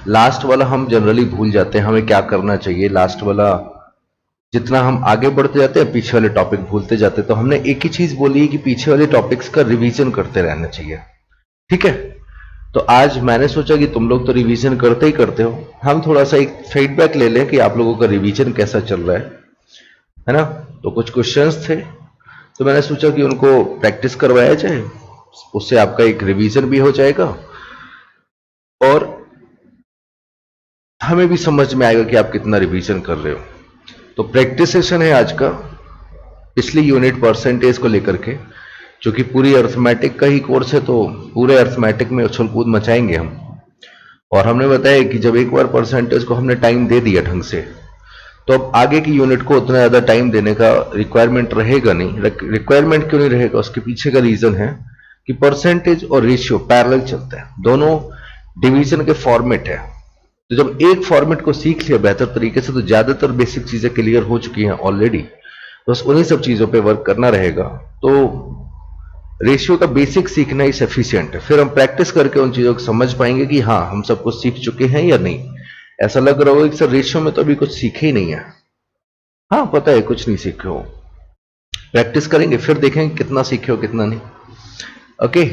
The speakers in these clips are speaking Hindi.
लास्ट वाला हम जनरली भूल जाते हैं, हमें क्या करना चाहिए। लास्ट वाला जितना हम आगे बढ़ते जाते हैं पीछे वाले टॉपिक भूलते जाते हैं। तो हमने एक ही चीज बोली है कि पीछे वाले टॉपिक्स का रिवीजन करते रहना चाहिए, ठीक है। तो आज मैंने सोचा कि तुम लोग तो रिवीजन करते ही करते हो, हम थोड़ा सा एक फीडबैक ले लें कि आप लोगों का रिवीजन कैसा चल रहा है ना। तो कुछ क्वेश्चंस थे तो मैंने सोचा कि उनको प्रैक्टिस करवाया जाए, उससे आपका एक रिवीजन भी हो जाएगा और हमें भी समझ में आएगा कि आप कितना रिवीजन कर रहे हो। तो प्रैक्टिस सेशन है आज का, पिछली यूनिट परसेंटेज को लेकर के, क्योंकि पूरी अर्थमेटिक का ही कोर्स है तो पूरे अर्थमेटिक में उछल कूद मचाएंगे हम। और हमने बताया कि जब एक बार परसेंटेज को हमने टाइम दे दिया ढंग से, तो अब आगे की यूनिट को उतना ज्यादा टाइम देने का रिक्वायरमेंट रहेगा नहीं। रिक्वायरमेंट क्यों नहीं रहेगा, उसके पीछे का रीजन है कि परसेंटेज और रेशियो पैरेलल चलता है, दोनों डिवीजन के फॉर्मेट है। तो जब एक फॉर्मेट को सीख लिया बेहतर तरीके से तो ज्यादातर बेसिक चीजें क्लियर हो चुकी हैं ऑलरेडी, बस उन्हीं सब चीजों पे वर्क करना रहेगा। तो रेशियो का बेसिक सीखना ही सफिशिएंट है, फिर हम प्रैक्टिस करके उन चीजों को समझ पाएंगे कि हाँ हम सब कुछ सीख चुके हैं या नहीं। ऐसा लग रहा होगा कि सर रेशियो में तो अभी कुछ सीखे ही नहीं है, हाँ पता है कुछ नहीं सीखे हो, प्रैक्टिस करेंगे फिर देखेंगे कितना सीखे हो कितना नहीं। ओके,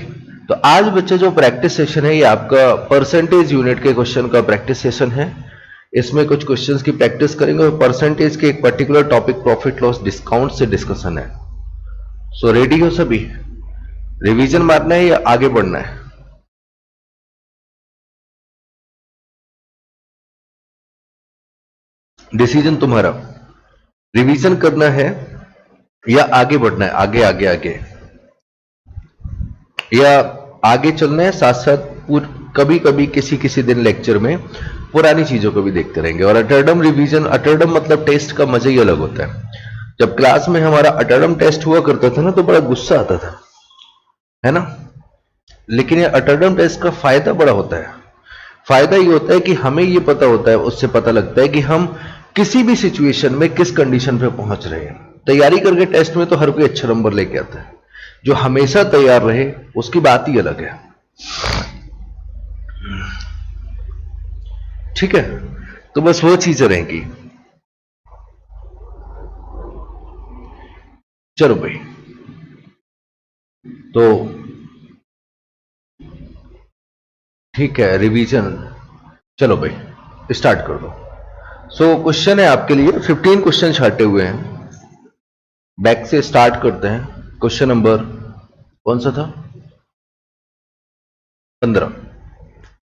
तो आज बच्चे जो प्रैक्टिस सेशन है ये आपका परसेंटेज यूनिट के क्वेश्चन का प्रैक्टिस सेशन है। इसमें कुछ क्वेश्चंस की प्रैक्टिस करेंगे और परसेंटेज के एक particular topic profit loss discount से डिस्कशन है। सो रेडी हो सभी, रिवीजन मारना है या आगे बढ़ना है? डिसीजन तुम्हारा, रिवीजन करना है या आगे बढ़ना है, आगे आगे आगे, या आगे चलना है साथ साथ कभी कभी किसी किसी दिन लेक्चर में पुरानी चीजों को भी देखते रहेंगे। और अटर्डम रिवीजन, अटर्डम मतलब टेस्ट का मजा ही अलग होता है। जब क्लास में हमारा अटर्डम टेस्ट हुआ करता था ना तो बड़ा गुस्सा आता था, है ना। लेकिन ये अटर्डम टेस्ट का फायदा बड़ा होता है। फायदा ये होता है कि हमें ये पता होता है, उससे पता लगता है कि हम किसी भी सिचुएशन में किस कंडीशन पे पहुंच रहे हैं। तैयारी करके टेस्ट में तो हर कोई अच्छा नंबर लेके आता है, जो हमेशा तैयार रहे उसकी बात ही अलग है, ठीक है। तो बस वो चीजें रहेंगी। चलो भाई, तो ठीक है रिवीजन, चलो भाई स्टार्ट कर दो। सो क्वेश्चन है आपके लिए, 15 क्वेश्चन छाटे हुए हैं, बैक से स्टार्ट करते हैं। क्वेश्चन नंबर कौन सा था? 15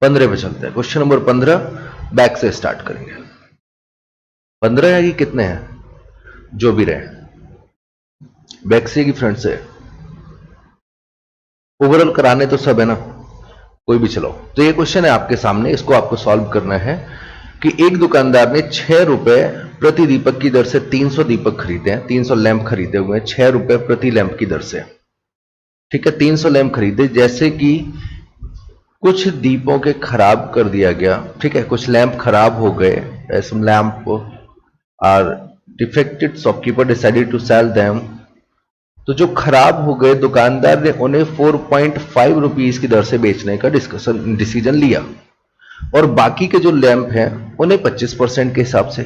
पे चलते हैं। क्वेश्चन नंबर 15 बैक से स्टार्ट करेंगे। 15 है कि कितने हैं जो भी रहे, बैक से कि फ्रंट से? ओवरऑल कराने तो सब है ना, कोई भी चलो। तो ये क्वेश्चन है आपके सामने, इसको आपको सॉल्व करना है कि एक दुकानदार ने 6 रुपए प्रति दीपक की दर से 300 दीपक खरीदे हैं, 300 लैंप खरीदे हुए हैं 6 रुपए प्रति लैंप की दर से, ठीक है। 300 लैंप खरीदे, जैसे कि कुछ दीपों के खराब कर दिया गया, ठीक है, कुछ लैंप खराब हो गए, some lamp are defected, shopkeeper decided to sell them। तो जो खराब हो गए दुकानदार ने उन्हें 4.5 रुपीज की दर से बेचने का डिसीजन लिया, और बाकी के जो लैंप हैं उन्हें 25% के हिसाब से।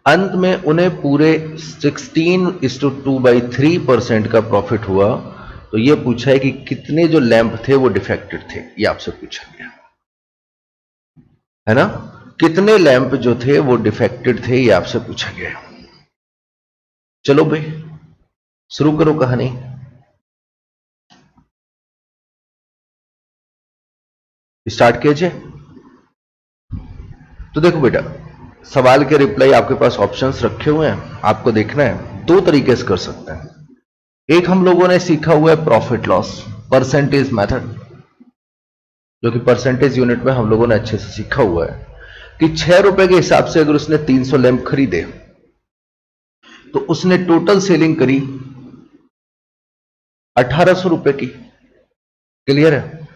अंत में उन्हें पूरे 16:2/3% का प्रॉफिट हुआ। तो यह पूछा है कि कितने जो लैंप थे वो डिफेक्टेड थे, ये आपसे पूछा गया है ना। कितने लैंप जो थे वो डिफेक्टेड थे, ये आपसे पूछा गया। चलो भाई शुरू करो कहानी। स्टार्ट कीजिए। तो देखो बेटा, सवाल के रिप्लाई आपके पास ऑप्शंस रखे हुए हैं, आपको देखना है। दो तरीके से कर सकते हैं। एक हम लोगों ने सीखा हुआ है प्रॉफिट लॉस परसेंटेज मेथड, जो कि परसेंटेज यूनिट में हम लोगों ने अच्छे से सीखा हुआ है कि 6 रुपए के हिसाब से अगर उसने 300 लैंप खरीदे तो उसने टोटल सेलिंग करी 1800 रुपए की। क्लियर है?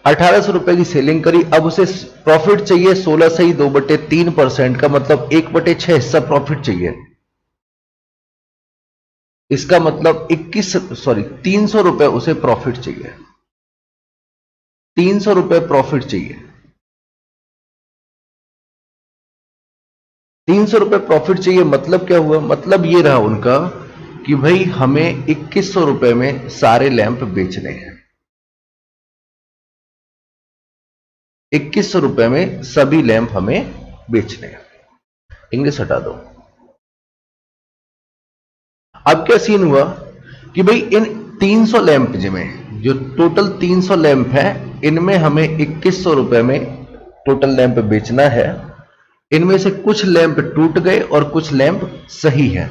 1800 रुपए की सेलिंग करी। अब उसे प्रॉफिट चाहिए 16 से ही 2/3% का, मतलब 1/6 हिस्सा प्रॉफिट चाहिए। इसका मतलब 300 रुपए उसे प्रॉफिट चाहिए, 300 रुपए प्रॉफिट चाहिए। 300 रुपए प्रॉफिट चाहिए, मतलब क्या हुआ, मतलब ये रहा उनका कि भाई हमें 2100 रुपए में सारे लैंप बेचने हैं। 2100 रुपए में सभी लैंप हमें बेचने हैं। इंग्लिश हटा दो। अब क्या सीन हुआ कि भाई इन 300 लैंप में जो टोटल 300 लैंप है, इनमें हमें 2100 रुपए में टोटल लैंप बेचना है। इनमें से कुछ लैंप टूट गए और कुछ लैंप सही है।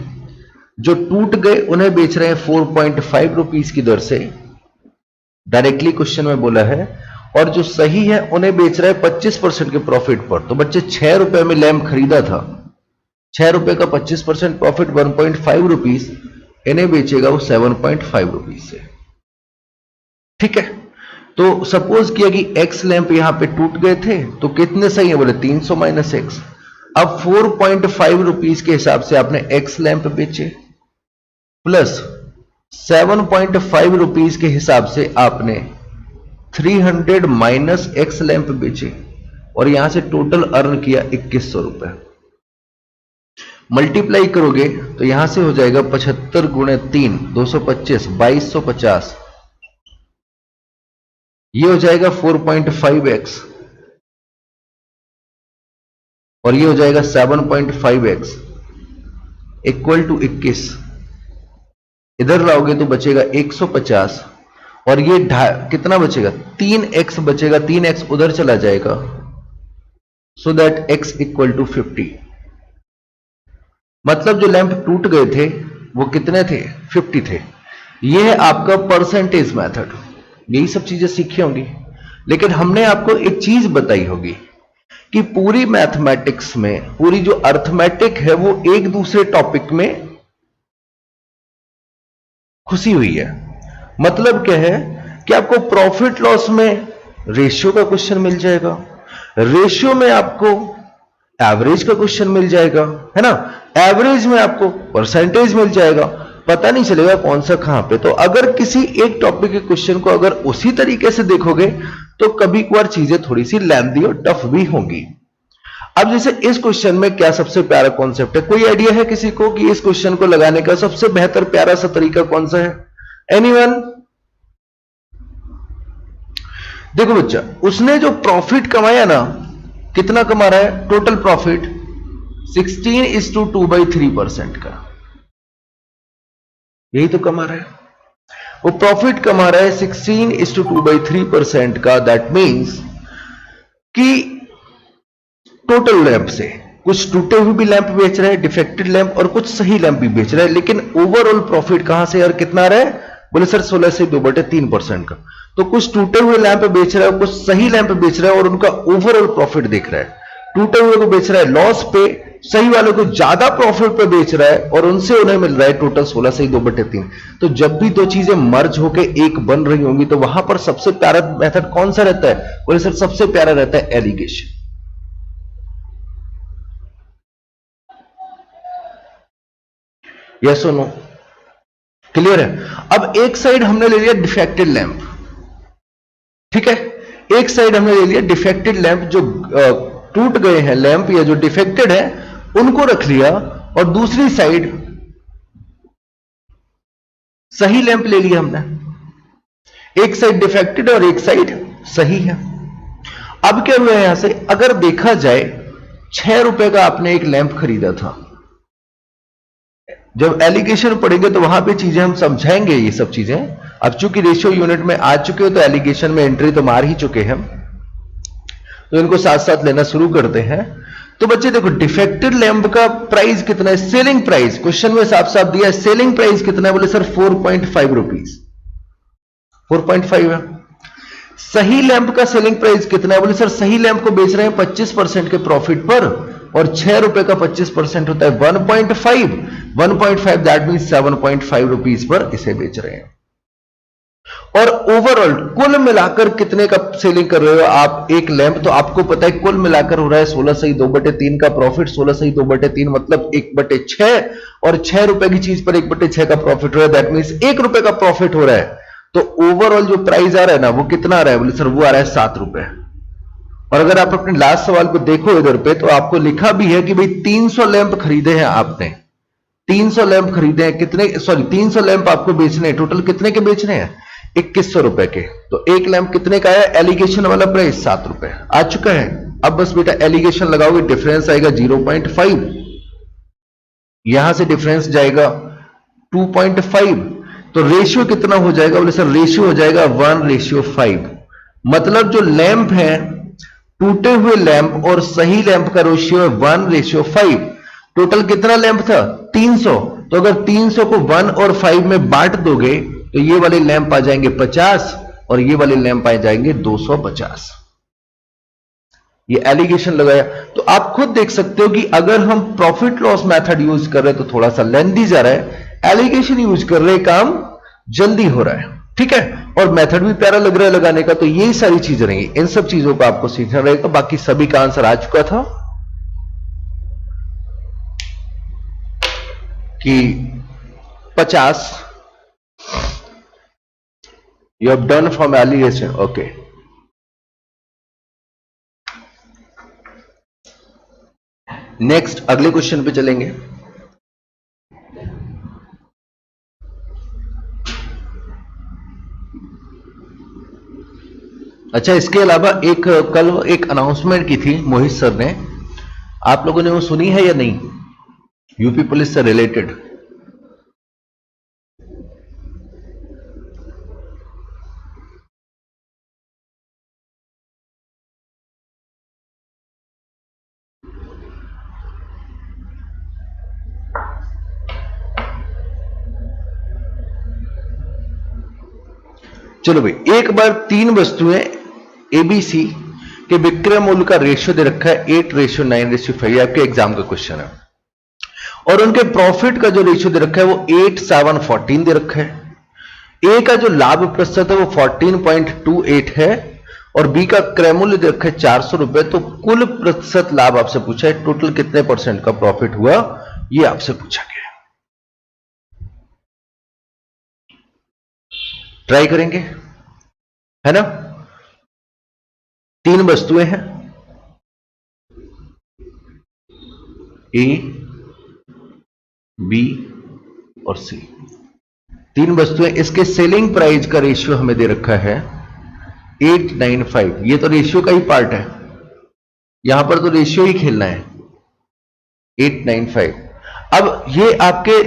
जो टूट गए उन्हें बेच रहे हैं 4.5 रुपीज की दर से, डायरेक्टली क्वेश्चन में बोला है, और जो सही है उन्हें बेच रहे हैं 25% के प्रॉफिट पर। तो बच्चे 6 रुपए में लैंप खरीदा था, 6 रुपए का 25% प्रॉफिट 1.5 रुपीज, इन्हें बेचेगा वो 7.5 रुपीज से। ठीक है, तो सपोज किया कि एक्स लैंप यहां पे टूट गए थे, तो कितने सही है, बोले 300 माइनस एक्स। अब 4.5 रुपीज के हिसाब से आपने एक्स लैंप बेचे, प्लस 7.5 रुपीज के हिसाब से आपने 300 माइनस एक्स लैंप बेचे, और यहां से टोटल अर्न किया 2100 रुपए। मल्टीप्लाई करोगे तो यहां से हो जाएगा 75 गुणे 3 225 2250, ये हो जाएगा 4.5x, और ये हो जाएगा 7.5x इक्वल टू 21। इधर लाओगे तो बचेगा 150, और ये कितना बचेगा, 3x बचेगा, 3x उधर चला जाएगा, so that x equal to 50। मतलब जो लैंप टूट गए थे वो कितने थे, 50 थे। ये है आपका परसेंटेज मेथड। यही सब चीजें सीखी होंगी, लेकिन हमने आपको एक चीज बताई होगी कि पूरी मैथमेटिक्स में पूरी जो अर्थमेटिक है वो एक दूसरे टॉपिक में घुसी हुई है। मतलब क्या है कि आपको प्रॉफिट लॉस में रेशियो का क्वेश्चन मिल जाएगा, रेशियो में आपको एवरेज का क्वेश्चन मिल जाएगा, है ना, एवरेज में आपको परसेंटेज मिल जाएगा, पता नहीं चलेगा कौन सा कहां पे। तो अगर किसी एक टॉपिक के क्वेश्चन को अगर उसी तरीके से देखोगे तो कभी कभार चीजें थोड़ी सी लेंथी और टफ भी होंगी। अब जैसे इस क्वेश्चन में क्या सबसे प्यारा कॉन्सेप्ट है, कोई आइडिया है किसी को कि इस क्वेश्चन को लगाने का सबसे बेहतर प्यारा सा तरीका कौन सा है? एनीवन? देखो बच्चा, उसने जो प्रॉफिट कमाया ना, कितना कमा रहा है टोटल प्रॉफिट, 16:2/3% का, यही तो कमा रहा है। वो प्रॉफिट कमा रहा है 16:2/3% का। दैट मीन्स कि टोटल लैंप से कुछ टूटे हुए भी लैंप बेच रहे हैं, डिफेक्टेड लैंप, और कुछ सही लैंप भी बेच रहे हैं, लेकिन ओवरऑल प्रॉफिट कहां से और कितना रहा है? बोले सर 16 से 2/3% का। तो कुछ टूटे हुए लैंप बेच रहा है, कुछ सही लैंप बेच रहा है, और उनका ओवरऑल प्रॉफिट देख रहा है। टूटे हुए को बेच रहा है लॉस पे, सही वालों को ज्यादा प्रॉफिट पे बेच रहा है, और उनसे उन्हें मिल रहा है टोटल 16 से 2/3। तो जब भी दो चीजें मर्ज होकर एक बन रही होंगी तो वहां पर सबसे प्यारा मेथड कौन सा रहता है? बोले सर सबसे प्यारा रहता है एलिगेशन। यस और नो? क्लियर है? अब एक साइड हमने ले लिया डिफेक्टेड लैंप, ठीक है, एक साइड हमने ले लिया डिफेक्टेड लैंप, जो टूट गए हैं लैंप या जो डिफेक्टेड है उनको रख लिया, और दूसरी साइड सही लैंप ले लिया हमने। एक साइड डिफेक्टेड और एक साइड सही है। अब क्या हुआ यहां से, अगर देखा जाए 6 रुपए का आपने एक लैंप खरीदा था, जब एलिगेशन पढ़ेंगे तो वहां पे चीजें हम समझाएंगे ये सब चीजें। अब चूंकि रेशियो यूनिट में आ चुके हो तो एलिगेशन में एंट्री तो मार ही चुके हैं, तो इनको साथ साथ लेना शुरू करते हैं। तो बच्चे देखो, डिफेक्टेड लैंप का प्राइस कितना है, सेलिंग प्राइस, क्वेश्चन में साफ साफ दिया है, सेलिंग प्राइस कितना है? बोले सर 4.5 रुपीज, 4.5 है। सही लैंप का सेलिंग प्राइस कितना है? बोले सर सही लैंप को बेच रहे हैं 25% के प्रॉफिट पर, और 6 रुपए का 25% होता है 1.5, दैट मीन 7.5 रुपीज पर इसे बेच रहे हैं। और ओवरऑल कुल मिलाकर कितने का सेलिंग कर रहे हो आप एक लैंप? तो आपको पता है कुल मिलाकर हो रहा है 16 से 2/3 का प्रॉफिट। 16 से 2/3 मतलब 1/6, और 6 रुपए की चीज पर 1/6 का प्रॉफिट हो रहा है, दैट मीन्स 1 रुपए का प्रॉफिट हो रहा है। तो ओवरऑल जो प्राइस आ रहा है ना, वो कितना आ रहा है? बोले सर वो आ रहा है 7 रुपए। और अगर आप अपने लास्ट सवाल को देखो इधर पे, तो आपको लिखा भी है कि भाई 300 लैंप खरीदे हैं आपने, 300 लैंप खरीदे हैं, कितने, सॉरी 300 लैंप आपको बेचने हैं, टोटल कितने के बेचने हैं, 2100 रुपए के। तो एक लैंप कितने का है, एलिगेशन वाला प्राइस 7 रुपए आ चुका है। अब बस बेटा एलिगेशन लगाओगे, डिफरेंस आएगा 0.5, यहां से डिफरेंस जाएगा 2.5, तो रेशियो कितना हो जाएगा, बोले सर रेशियो हो जाएगा 1:5। मतलब जो लैंप है, टूटे हुए लैंप और सही लैंप का रेशियो है 1:5। टोटल कितना लैंप था, 300, तो अगर 300 को 1 और 5 में बांट दोगे तो ये वाले लैंप आ जाएंगे 50 और ये वाले लैंप आ जाएंगे 250। ये एलिगेशन लगाया। तो आप खुद देख सकते हो कि अगर हम प्रॉफिट लॉस मेथड यूज कर रहे हैं तो थोड़ा सा लेंथी जा रहा है, एलिगेशन यूज कर रहे हैं काम जल्दी हो रहा है, ठीक है, और मेथड भी प्यारा लग रहा है लगाने का। तो यही सारी चीजें रहेंगी, इन सब चीजों को आपको सीखना रहेगा। बाकी सभी का आंसर आ चुका था कि 50 you have done from alligation, okay. Next अगले क्वेश्चन पे चलेंगे। अच्छा, इसके अलावा एक कल एक अनाउंसमेंट की थी मोहित सर ने, आप लोगों ने वो सुनी है या नहीं, यूपी पुलिस से रिलेटेड? चलो भाई, एक बार 3 वस्तुएं एबीसी के विक्रय मूल्य का रेशियो दे रखा है 8:9:5, आपके एग्जाम का क्वेश्चन है, और उनके प्रॉफिट का जो रेशियो दे रखा है वो 8:7:14 दे रखा है। ए का जो लाभ प्रतिशत है वो 14.28 है और बी का क्रय मूल्य दे रखा है 400 रुपए। तो कुल प्रतिशत लाभ आपसे पूछा है, टोटल कितने % का प्रॉफिट हुआ ये आपसे पूछा गया है। ट्राई करेंगे, है ना। 3 वस्तुएं हैं, ए, बी और सी, 3 वस्तुएं। इसके सेलिंग प्राइस का रेशियो हमें दे रखा है 895। ये तो रेशियो का ही पार्ट है, यहां पर तो रेशियो ही खेलना है, 895। अब ये आपके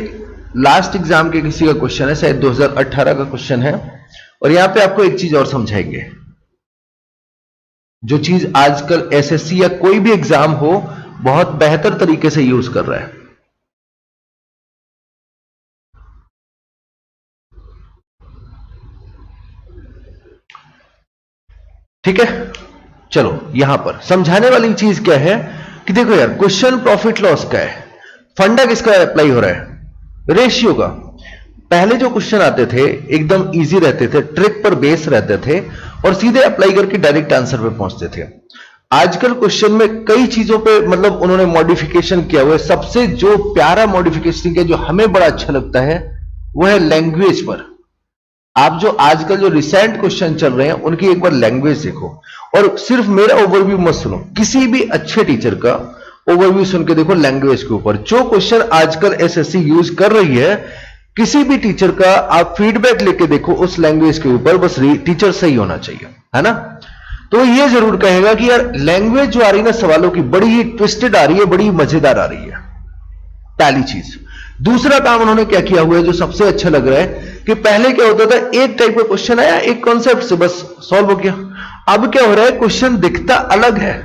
लास्ट एग्जाम के किसी का क्वेश्चन है, शायद 2018 का क्वेश्चन है, और यहां पे आपको एक चीज और समझाएंगे, जो चीज आजकल एसएससी या कोई भी एग्जाम हो बहुत बेहतर तरीके से यूज कर रहा है। ठीक है, चलो यहां पर समझाने वाली चीज क्या है कि देखो यार, क्वेश्चन प्रॉफिट लॉस का है, फंडा किसका अप्लाई हो रहा है, रेशियो का। पहले जो क्वेश्चन आते थे एकदम इजी रहते थे, ट्रिक पर बेस रहते थे और सीधे अप्लाई करके डायरेक्ट आंसर पे पहुंचते थे। आजकल क्वेश्चन में कई चीजों पे मतलब उन्होंने मॉडिफिकेशन किया हुआ है। सबसे जो प्यारा मॉडिफिकेशन किया, जो हमें बड़ा अच्छा लगता है, वो है लैंग्वेज पर। आप जो आजकल जो रिसेंट क्वेश्चन चल रहे हैं उनकी एक बार लैंग्वेज देखो, और सिर्फ मेरा ओवरव्यू मत सुनो, किसी भी अच्छे टीचर का ओवरव्यू सुन के देखो लैंग्वेज के ऊपर। जो क्वेश्चन आजकल एसएससी यूज कर रही है, किसी भी टीचर का आप फीडबैक लेके देखो उस लैंग्वेज के ऊपर, बस टीचर सही होना चाहिए, है ना। तो ये जरूर कहेगा कि यार लैंग्वेज जो आ रही है ना सवालों की, बड़ी ही ट्विस्टेड आ रही है, बड़ी मजेदार आ रही है, पहली चीज। दूसरा काम उन्होंने क्या किया हुआ है जो सबसे अच्छा लग रहा है, कि पहले क्या होता था, एक टाइप का क्वेश्चन आया एक कॉन्सेप्ट से बस सॉल्व हो गया। अब क्या हो रहा है, क्वेश्चन दिखता अलग है।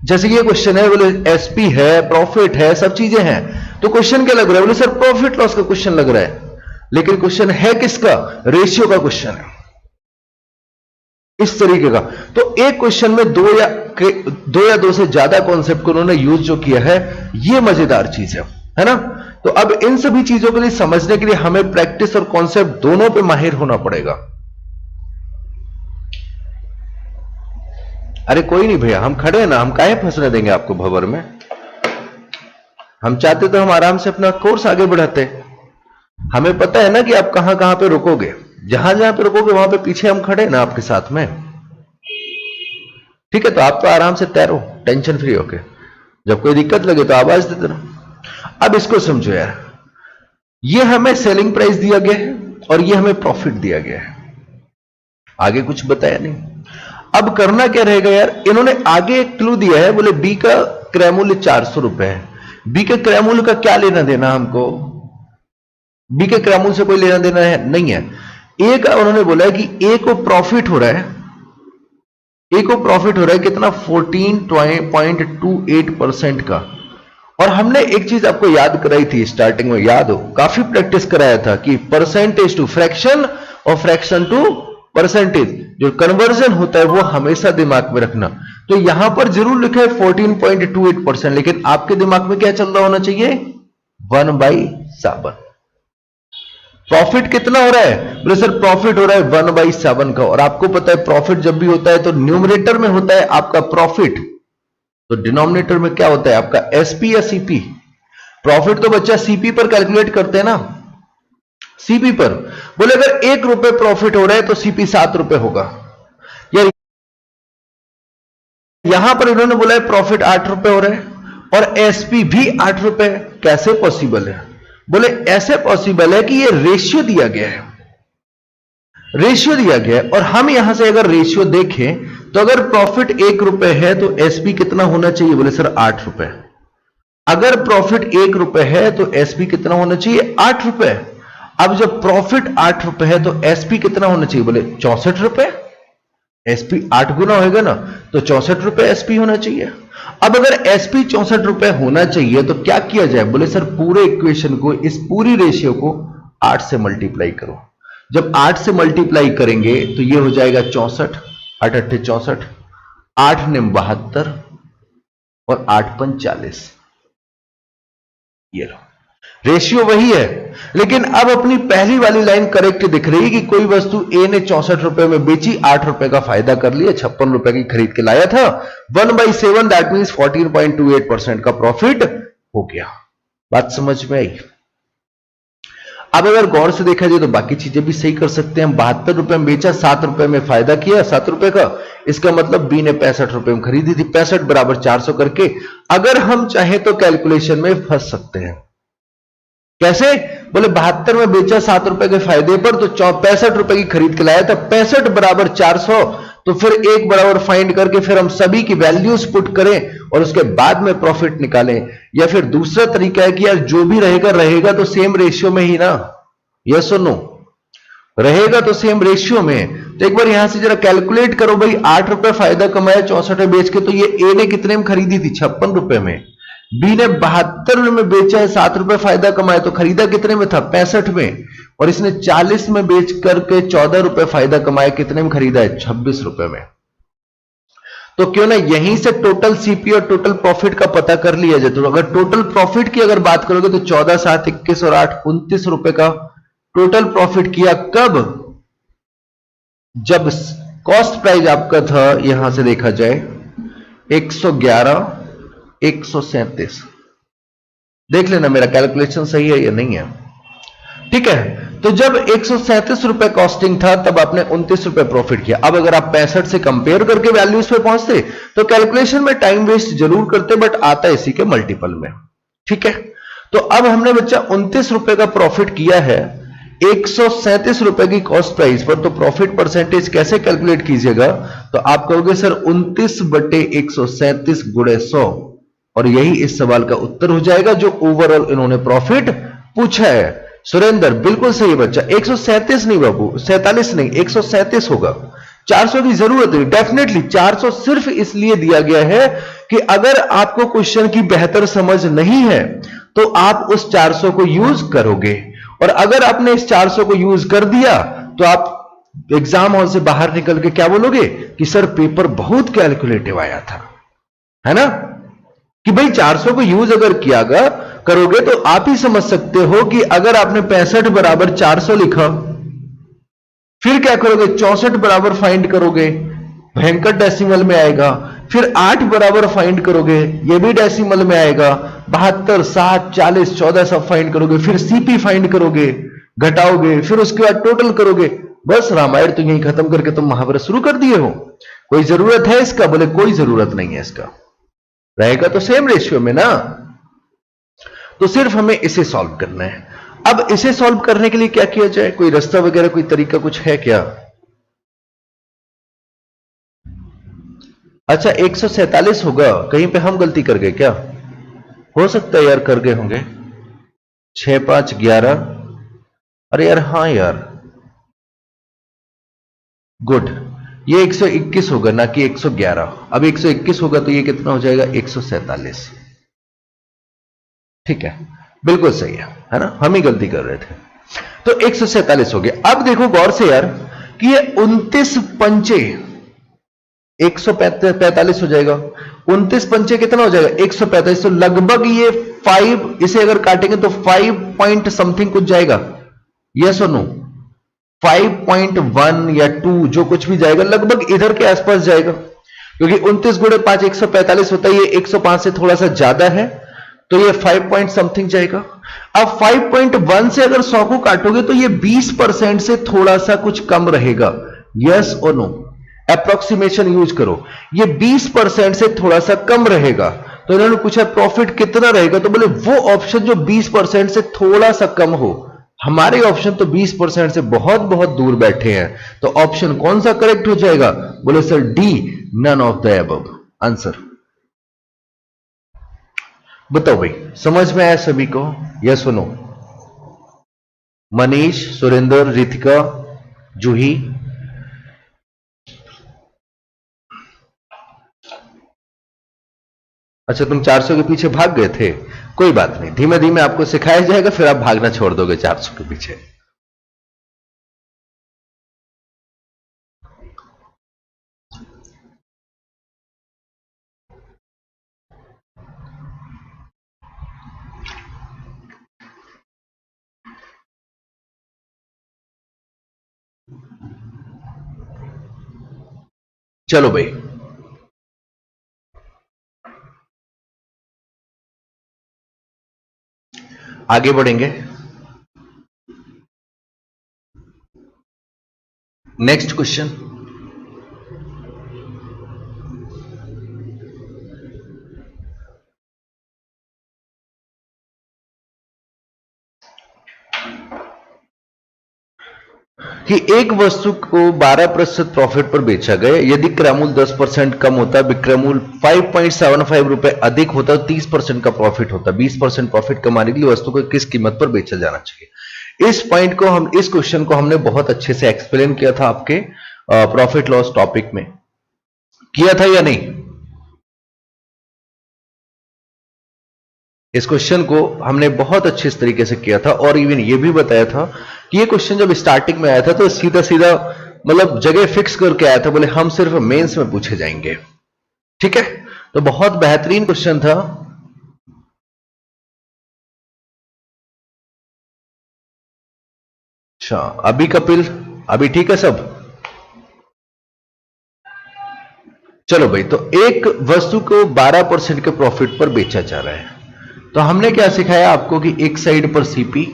जैसे ये क्वेश्चन है, बोले एसपी है, प्रॉफिट है, सब चीजें हैं, तो क्वेश्चन क्या लग रहा है, बोले सर प्रॉफिट लॉस का क्वेश्चन लग रहा है, लेकिन क्वेश्चन है किसका, रेशियो का क्वेश्चन है, इस तरीके का। तो एक क्वेश्चन में दो या दो से ज्यादा कॉन्सेप्ट को उन्होंने यूज जो किया है, ये मजेदार चीज है ना। तो अब इन सभी चीजों के लिए समझने के लिए हमें प्रैक्टिस और कॉन्सेप्ट दोनों पे माहिर होना पड़ेगा। अरे कोई नहीं भैया, हम खड़े हैं ना, हम काहे फंसने देंगे आपको भंवर में। हम चाहते तो हम आराम से अपना कोर्स आगे बढ़ाते। हमें पता है ना कि आप कहां कहां पे रुकोगे, जहां जहां पे रुकोगे वहां पे पीछे हम खड़े हैं ना आपके साथ में। ठीक है, तो आप तो आराम से तैरो टेंशन फ्री होके, जब कोई दिक्कत लगे तो आवाज देते रहो। अब इसको समझो यार, ये हमें सेलिंग प्राइस दिया गया है और ये हमें प्रॉफिट दिया गया है, आगे कुछ बताया नहीं। अब करना क्या रहेगा यार, इन्होंने आगे एक क्लू दिया है, बोले बी का क्रय मूल्य 400 रुपए है। बी के क्रय मूल्य का क्या लेना देना हमको, बी के क्रय मूल्य से कोई लेना देना है नहीं है। ए का उन्होंने बोला है कि ए को प्रॉफिट हो रहा है, ए को प्रॉफिट हो रहा है कितना, 14.28% का। और हमने एक चीज आपको याद कराई थी स्टार्टिंग में, याद हो, काफी प्रैक्टिस कराया था कि परसेंटेज टू फ्रैक्शन और फ्रैक्शन टू परसेंटेज, जो कन्वर्जन होता है वो हमेशा दिमाग में रखना। तो यहां पर जरूर लिखा है 14.28%, लेकिन आपके दिमाग में क्या चल रहा होना चाहिए, 1/7। प्रॉफिट कितना हो रहा है, बोले सर प्रॉफिट हो रहा है 1/7 का। और आपको पता है प्रॉफिट जब भी होता है तो न्यूमरेटर में होता है आपका प्रॉफिट, तो डिनोमिनेटर में क्या होता है आपका एसपी या सीपी। प्रॉफिट तो बच्चा सीपी पर कैलकुलेट करते हैं ना, सीपी पर। बोले अगर 1 रुपए प्रॉफिट हो रहा है तो सीपी 7 रुपए होगा यार। यहां पर इन्होंने बोला है प्रॉफिट 8 रुपए हो रहा है और एसपी भी 8 रुपए, कैसे पॉसिबल है, बोले ऐसे पॉसिबल है कि ये रेशियो दिया गया है, रेशियो दिया गया है। और हम यहां से अगर रेशियो देखें तो अगर प्रॉफिट 1 रुपए है तो एसपी कितना होना चाहिए, बोले सर 8 रुपए। अगर प्रॉफिट 1 रुपए है तो एसपी कितना होना चाहिए, 8 रुपए। अब जब प्रॉफिट 8 रुपए है तो एसपी कितना होना चाहिए, बोले 64 रुपए। एसपी 8 गुना होगा ना, तो 64 रुपए एसपी होना चाहिए। अब अगर एसपी 64 रुपए होना चाहिए तो क्या किया जाए, बोले सर पूरे इक्वेशन को, इस पूरी रेशियो को 8 से मल्टीप्लाई करो। जब 8 से मल्टीप्लाई करेंगे तो ये हो जाएगा 64, 8 8 64, 8 ने 72 और 8 5 40। ये लो रेशियो वही है, लेकिन अब अपनी पहली वाली लाइन करेक्ट दिख रही है कि कोई वस्तु ए ने 64 रुपए में बेची, 8 रुपए का फायदा कर लिया, 56 रुपए की खरीद के लाया था, 1/7 दैट मींस 14.28% का प्रॉफिट हो गया। बात समझ में आई। अब अगर गौर से देखा जाए तो बाकी चीजें भी सही कर सकते हैं। 72 रुपए में बेचा, 7 रुपए में फायदा किया, 7 रुपए का, इसका मतलब बी ने 65 रुपए में खरीदी थी, 65 बराबर 400 करके अगर हम चाहे तो कैलकुलेशन में फंस सकते हैं। कैसे, बोले 72 में बेचा 7 रुपए के फायदे पर, तो 65 रुपए की खरीद के लाया था, 65 बराबर 400, तो फिर एक बराबर फाइंड करके फिर हम सभी की वैल्यूज पुट करें और उसके बाद में प्रॉफिट निकालें। या फिर दूसरा तरीका है कि यार जो भी रहेगा तो सेम रेशियो में ही ना, यस और नो, रहेगा तो सेम रेशियो में। तो एक बार यहां से जरा कैलकुलेट करो भाई, 8 रुपए फायदा कमाया 64 में बेच के, तो ये ए ने कितने में खरीदी थी, 56 रुपए में। बी ने 72 में बेचा है, 7 रुपए फायदा कमाया, तो खरीदा कितने में था, 65 में। और इसने 40 में बेच करके 14 रुपए फायदा कमाया, कितने में खरीदा है, 26 रुपए में। तो क्यों ना यहीं से टोटल सीपी और टोटल प्रॉफिट का पता कर लिया जाए। तो अगर टोटल प्रॉफिट की अगर बात करोगे तो 14 7 21 और 8 29 रुपए का टोटल प्रॉफिट किया। कब, जब कॉस्ट प्राइस आपका था, यहां से देखा जाए 111 137। देख लेना मेरा कैलकुलेशन सही है या नहीं है, ठीक है। तो जब 137 रुपए कॉस्टिंग था तब आपने 29 रुपए प्रॉफिट किया। अब अगर आप 65 से कंपेयर करके वैल्यूज पे पहुंचते तो कैलकुलेशन में टाइम वेस्ट जरूर करते, बट आता इसी के मल्टीपल में, ठीक है। तो अब हमने बच्चा 29 रुपए का प्रॉफिट किया है 137 रुपए की कॉस्ट प्राइस पर, तो प्रॉफिट परसेंटेज कैसे कैलकुलेट कीजिएगा, तो आप कहोगे सर 29/137 गुणे 100, और यही इस सवाल का उत्तर हो जाएगा जो ओवरऑल इन्होंने प्रॉफिट पूछा है। सुरेंद्र बिल्कुल सही बच्चा, 137 नहीं बाबू, 47 नहीं, 137 होगा। 400 की जरूरत है डेफिनेटली, 400 सिर्फ इसलिए दिया गया है कि अगर आपको क्वेश्चन की बेहतर समझ नहीं है तो आप उस 400 को यूज करोगे, और अगर आपने इस 400 को यूज कर दिया तो आप एग्जाम हॉल से बाहर निकल के क्या बोलोगे कि सर पेपर बहुत कैलकुलेटिव आया था, है ना। कि भाई 400 को यूज अगर किया करोगे तो आप ही समझ सकते हो कि अगर आपने 65 बराबर 400 लिखा, फिर क्या करोगे, 64 बराबर फाइंड करोगे, भयंकर डेसिमल में आएगा। फिर 8 बराबर फाइंड करोगे, ये भी डेसिमल में आएगा। 72 7 40 14 सब फाइंड करोगे, फिर सीपी फाइंड करोगे, घटाओगे, फिर उसके बाद टोटल करोगे। बस रामायण तो यहीं खत्म करके तुम महाभारत शुरू कर दिए हो। कोई जरूरत है इसका? बोले कोई जरूरत नहीं है इसका, रहेगा तो सेम रेशियो में ना। तो सिर्फ हमें इसे सॉल्व करना है। अब इसे सॉल्व करने के लिए क्या किया जाए? कोई रास्ता वगैरह, कोई तरीका कुछ है क्या? अच्छा 147 होगा, कहीं पे हम गलती कर गए क्या? हो सकता है यार कर गए होंगे। 6 5 11, अरे यार हाँ यार, गुड, ये 121 होगा ना कि 111। अब 121 होगा तो ये कितना हो जाएगा? 147। ठीक है, बिल्कुल सही है ना, हम ही गलती कर रहे थे। तो 147 हो गया। अब देखो गौर से यार कि ये 29 पंचे 145 हो जाएगा। 29 पंचे कितना हो जाएगा? 145। तो लगभग ये 5, इसे अगर काटेंगे तो 5 पॉइंट समथिंग कुछ जाएगा। यस और नो? 5.1 या 2 जो कुछ भी जाएगा लगभग इधर के आसपास जाएगा, क्योंकि 29 गुणे 5 145 होता है। ये 105 से थोड़ा सा ज्यादा है, तो ये 5 पॉइंट समथिंग जाएगा। अब 5.1 से अगर 100 को काटोगे तो ये 20% से थोड़ा सा कुछ कम रहेगा। यस और नो? अप्रोक्सीमेशन यूज करो। ये 20% से थोड़ा सा कम रहेगा। तो इन्होंने पूछा प्रॉफिट कितना रहेगा, तो बोले वो ऑप्शन जो 20% से थोड़ा सा कम हो। हमारे ऑप्शन तो 20% से बहुत बहुत दूर बैठे हैं, तो ऑप्शन कौन सा करेक्ट हो जाएगा? बोले sir D, none of the above answer. बताओ भाई, समझ में आया सभी को? यस सुनो, मनीष, सुरेंद्र, रितिका, जूही। अच्छा तुम 400 के पीछे भाग गए थे, कोई बात नहीं, धीमे धीमे आपको सिखाया जाएगा, फिर आप भागना छोड़ दोगे 400 के पीछे। चलो भाई, आगे बढ़ेंगे। Next question. कि एक वस्तु को 12% प्रॉफिट पर बेचा गया, यदि क्रयमूल्य 10% कम होता, विक्रयमूल्य 5.75 रुपए अधिक होता, 30% का प्रॉफिट होता। 20% प्रॉफिट कमाने के लिए वस्तु को किस कीमत पर बेचा जाना चाहिए? इस पॉइंट को हम, इस क्वेश्चन को हमने बहुत अच्छे से एक्सप्लेन किया था आपके प्रॉफिट लॉस टॉपिक में, किया था या नहीं? इस क्वेश्चन को हमने बहुत अच्छे तरीके से किया था, और इवन ये भी बताया था कि ये क्वेश्चन जब स्टार्टिंग में आया था तो सीधा सीधा मतलब जगह फिक्स करके आया था, बोले हम सिर्फ मेंस में पूछे जाएंगे। ठीक है, तो बहुत बेहतरीन क्वेश्चन था। अच्छा अभी कपिल, अभी ठीक है सब? चलो भाई, तो एक वस्तु को 12% के प्रॉफिट पर बेचा जा रहा है, तो हमने क्या सिखाया आपको कि एक साइड पर सीपी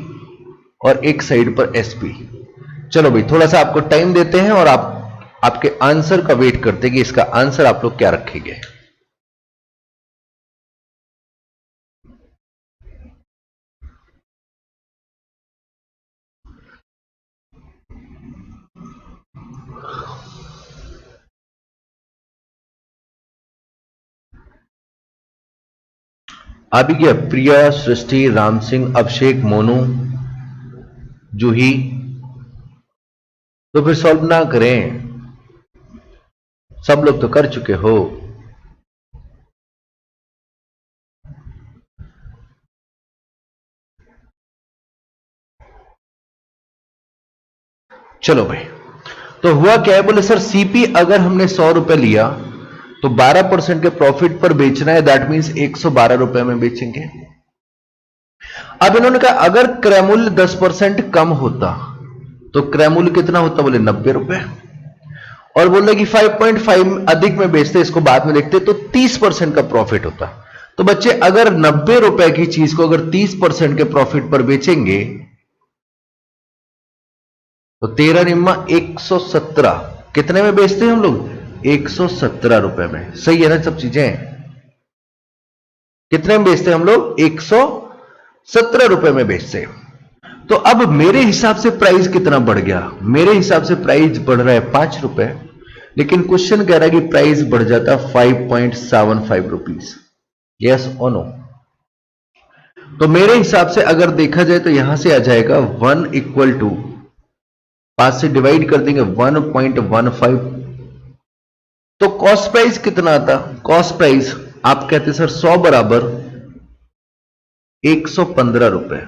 और एक साइड पर एसपी। चलो भाई, थोड़ा सा आपको टाइम देते हैं और आपके आंसर का वेट करते हैं कि इसका आंसर आप लोग क्या रखेंगे। अभी क्या, प्रिया, सृष्टि, राम सिंह, अभिषेक, मोनू, जूही? तो फिर सॉल्व ना करें, सब लोग तो कर चुके हो। चलो भाई, तो हुआ क्या है, बोले सर सीपी अगर हमने 100 रुपए लिया तो 12% के प्रॉफिट पर बेचना है, दैट मींस 112 रुपए में बेचेंगे। अब इन्होंने कहा अगर क्रयमूल्य 10% कम होता तो क्रयमूल्य कितना होता, बोले 90 रुपए, और बोल रहे कि 5.5 अधिक में बेचते, इसको बाद में देखते, तो 30% का प्रॉफिट होता। तो बच्चे अगर 90 रुपए की चीज को अगर 30% के प्रॉफिट पर बेचेंगे तो 13 निम्मा 117 कितने में बेचते हैं हम लोग? 117 रुपए में। सही है ना सब चीजें? कितने में बेचते हैं हम लोग? 117 रुपए में बेचते हैं। तो अब मेरे हिसाब से प्राइस कितना बढ़ गया? मेरे हिसाब से प्राइस बढ़ रहा है 5 रुपए, लेकिन क्वेश्चन कह रहा है कि प्राइस बढ़ जाता 5.75 रुपीज। यस और नो? तो मेरे हिसाब से अगर देखा जाए तो यहां से आ जाएगा 1 इक्वल टू 5 से डिवाइड कर देंगे 1.15। तो कॉस्ट प्राइस कितना आता? कॉस्ट प्राइस आप कहते सर 100 बराबर 115 रुपए।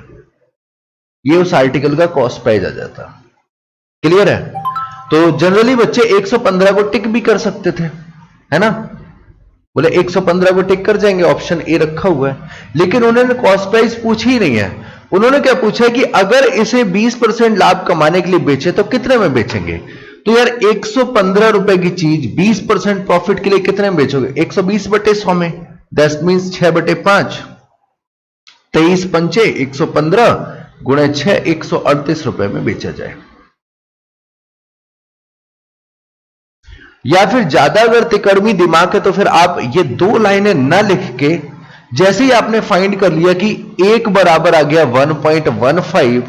ये उस आर्टिकल का कॉस्ट प्राइस आ जाता। क्लियर है? तो जनरली बच्चे 115 को टिक भी कर सकते थे, है ना? बोले 115 को टिक कर जाएंगे, ऑप्शन ए रखा हुआ है। लेकिन उन्होंने कॉस्ट प्राइस पूछी ही नहीं है। उन्होंने क्या पूछा है कि अगर इसे 20% लाभ कमाने के लिए बेचे तो कितने में बेचेंगे? तो यार 115 रुपए की चीज 20% प्रॉफिट के लिए कितने में बेचोगे? 120/100 में, दैट मींस 6/5, 23 पंचे 115 गुणे 6, 138 रुपए में बेचा जाए। या फिर ज्यादा अगर तिकड़मी दिमाग है तो फिर आप ये 2 लाइनें ना लिख के, जैसे ही आपने फाइंड कर लिया कि 1 बराबर आ गया 1.15,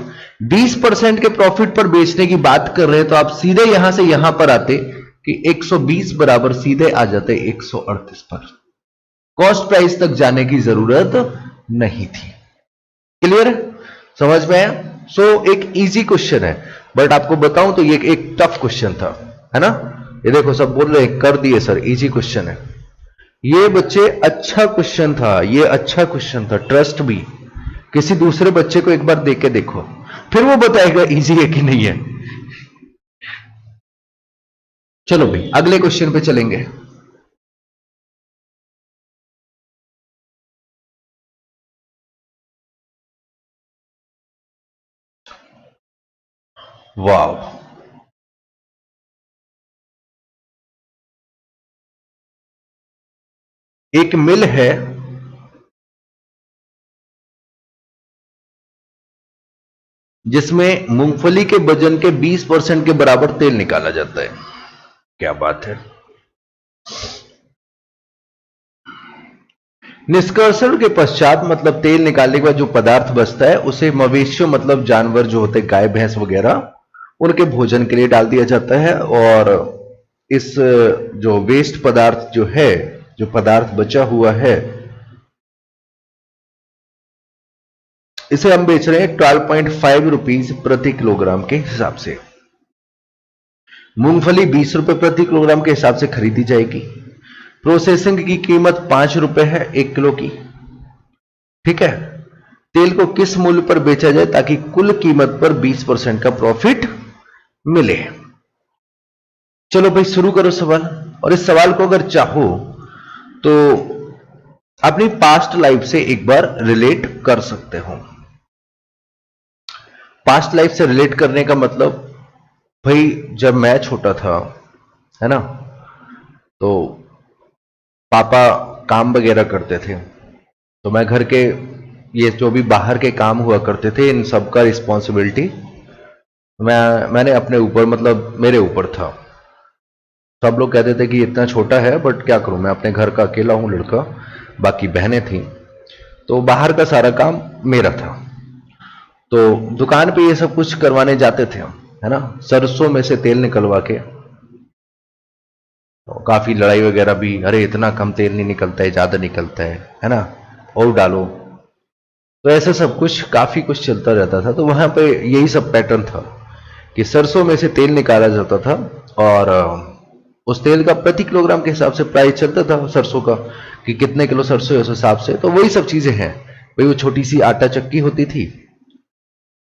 20% के प्रॉफिट पर बेचने की बात कर रहे हैं, तो आप सीधे यहां से यहां पर आते कि 120 बराबर सीधे आ जाते 138 पर। कॉस्ट प्राइस तक जाने की जरूरत नहीं थी। क्लियर? समझ में आया? सो एक इजी क्वेश्चन है, बट आपको बताऊं तो ये एक टफ क्वेश्चन था, है ना? ये देखो सब बोल रहे हैं कर दिए सर, इजी क्वेश्चन है ये बच्चे। अच्छा क्वेश्चन था ये, अच्छा क्वेश्चन था, ट्रस्ट भी। किसी दूसरे बच्चे को एक बार देख के देखो, फिर वो बताएगा इजी है कि नहीं है। चलो भाई अगले क्वेश्चन पे चलेंगे। वाह, एक मिल है जिसमें मूंगफली के वजन के 20% के बराबर तेल निकाला जाता है। क्या बात है। निष्कर्षण के पश्चात मतलब तेल निकालने के बाद जो पदार्थ बचता है उसे मवेशियों मतलब जानवर जो होते हैं गाय भैंस वगैरह, उनके भोजन के लिए डाल दिया जाता है। और इस जो वेस्ट पदार्थ जो है, जो पदार्थ बचा हुआ है, इसे हम बेच रहे हैं 12.5 रुपीज प्रति किलोग्राम के हिसाब से। मूंगफली 20 रुपए प्रति किलोग्राम के हिसाब से खरीदी जाएगी। प्रोसेसिंग की कीमत 5 रुपए है 1 किलो की। ठीक है। तेल को किस मूल्य पर बेचा जाए ताकि कुल कीमत पर 20% का प्रॉफिट मिले? चलो भाई शुरू करो सवाल। और इस सवाल को अगर चाहो तो अपनी पास्ट लाइफ से एक बार रिलेट कर सकते हो। पास्ट लाइफ से रिलेट करने का मतलब, भाई जब मैं छोटा था, है ना, तो पापा काम वगैरह करते थे, तो मैं घर के ये जो भी बाहर के काम हुआ करते थे इन सब का रिस्पॉन्सिबिलिटी मैंने अपने ऊपर मतलब मेरे ऊपर था। सब लोग कहते थे कि इतना छोटा है, बट क्या करूं, मैं अपने घर का अकेला हूं लड़का, बाकी बहनें थी, तो बाहर का सारा काम मेरा था। तो दुकान पे ये सब कुछ करवाने जाते थे हम, है ना, सरसों में से तेल निकलवा के। तो काफी लड़ाई वगैरह भी, अरे इतना कम तेल नहीं निकलता है, ज्यादा निकलता है ना, और डालो। तो ऐसा सब कुछ काफी कुछ चलता रहता था। तो वहां पे यही सब पैटर्न था कि सरसों में से तेल निकाला जाता था और उस तेल का प्रति किलोग्राम के हिसाब से प्राइस चलता था सरसों का, कि कितने किलो सरसों है उस हिसाब से। तो वही सब चीजें हैं भाई। वो छोटी सी आटा चक्की होती थी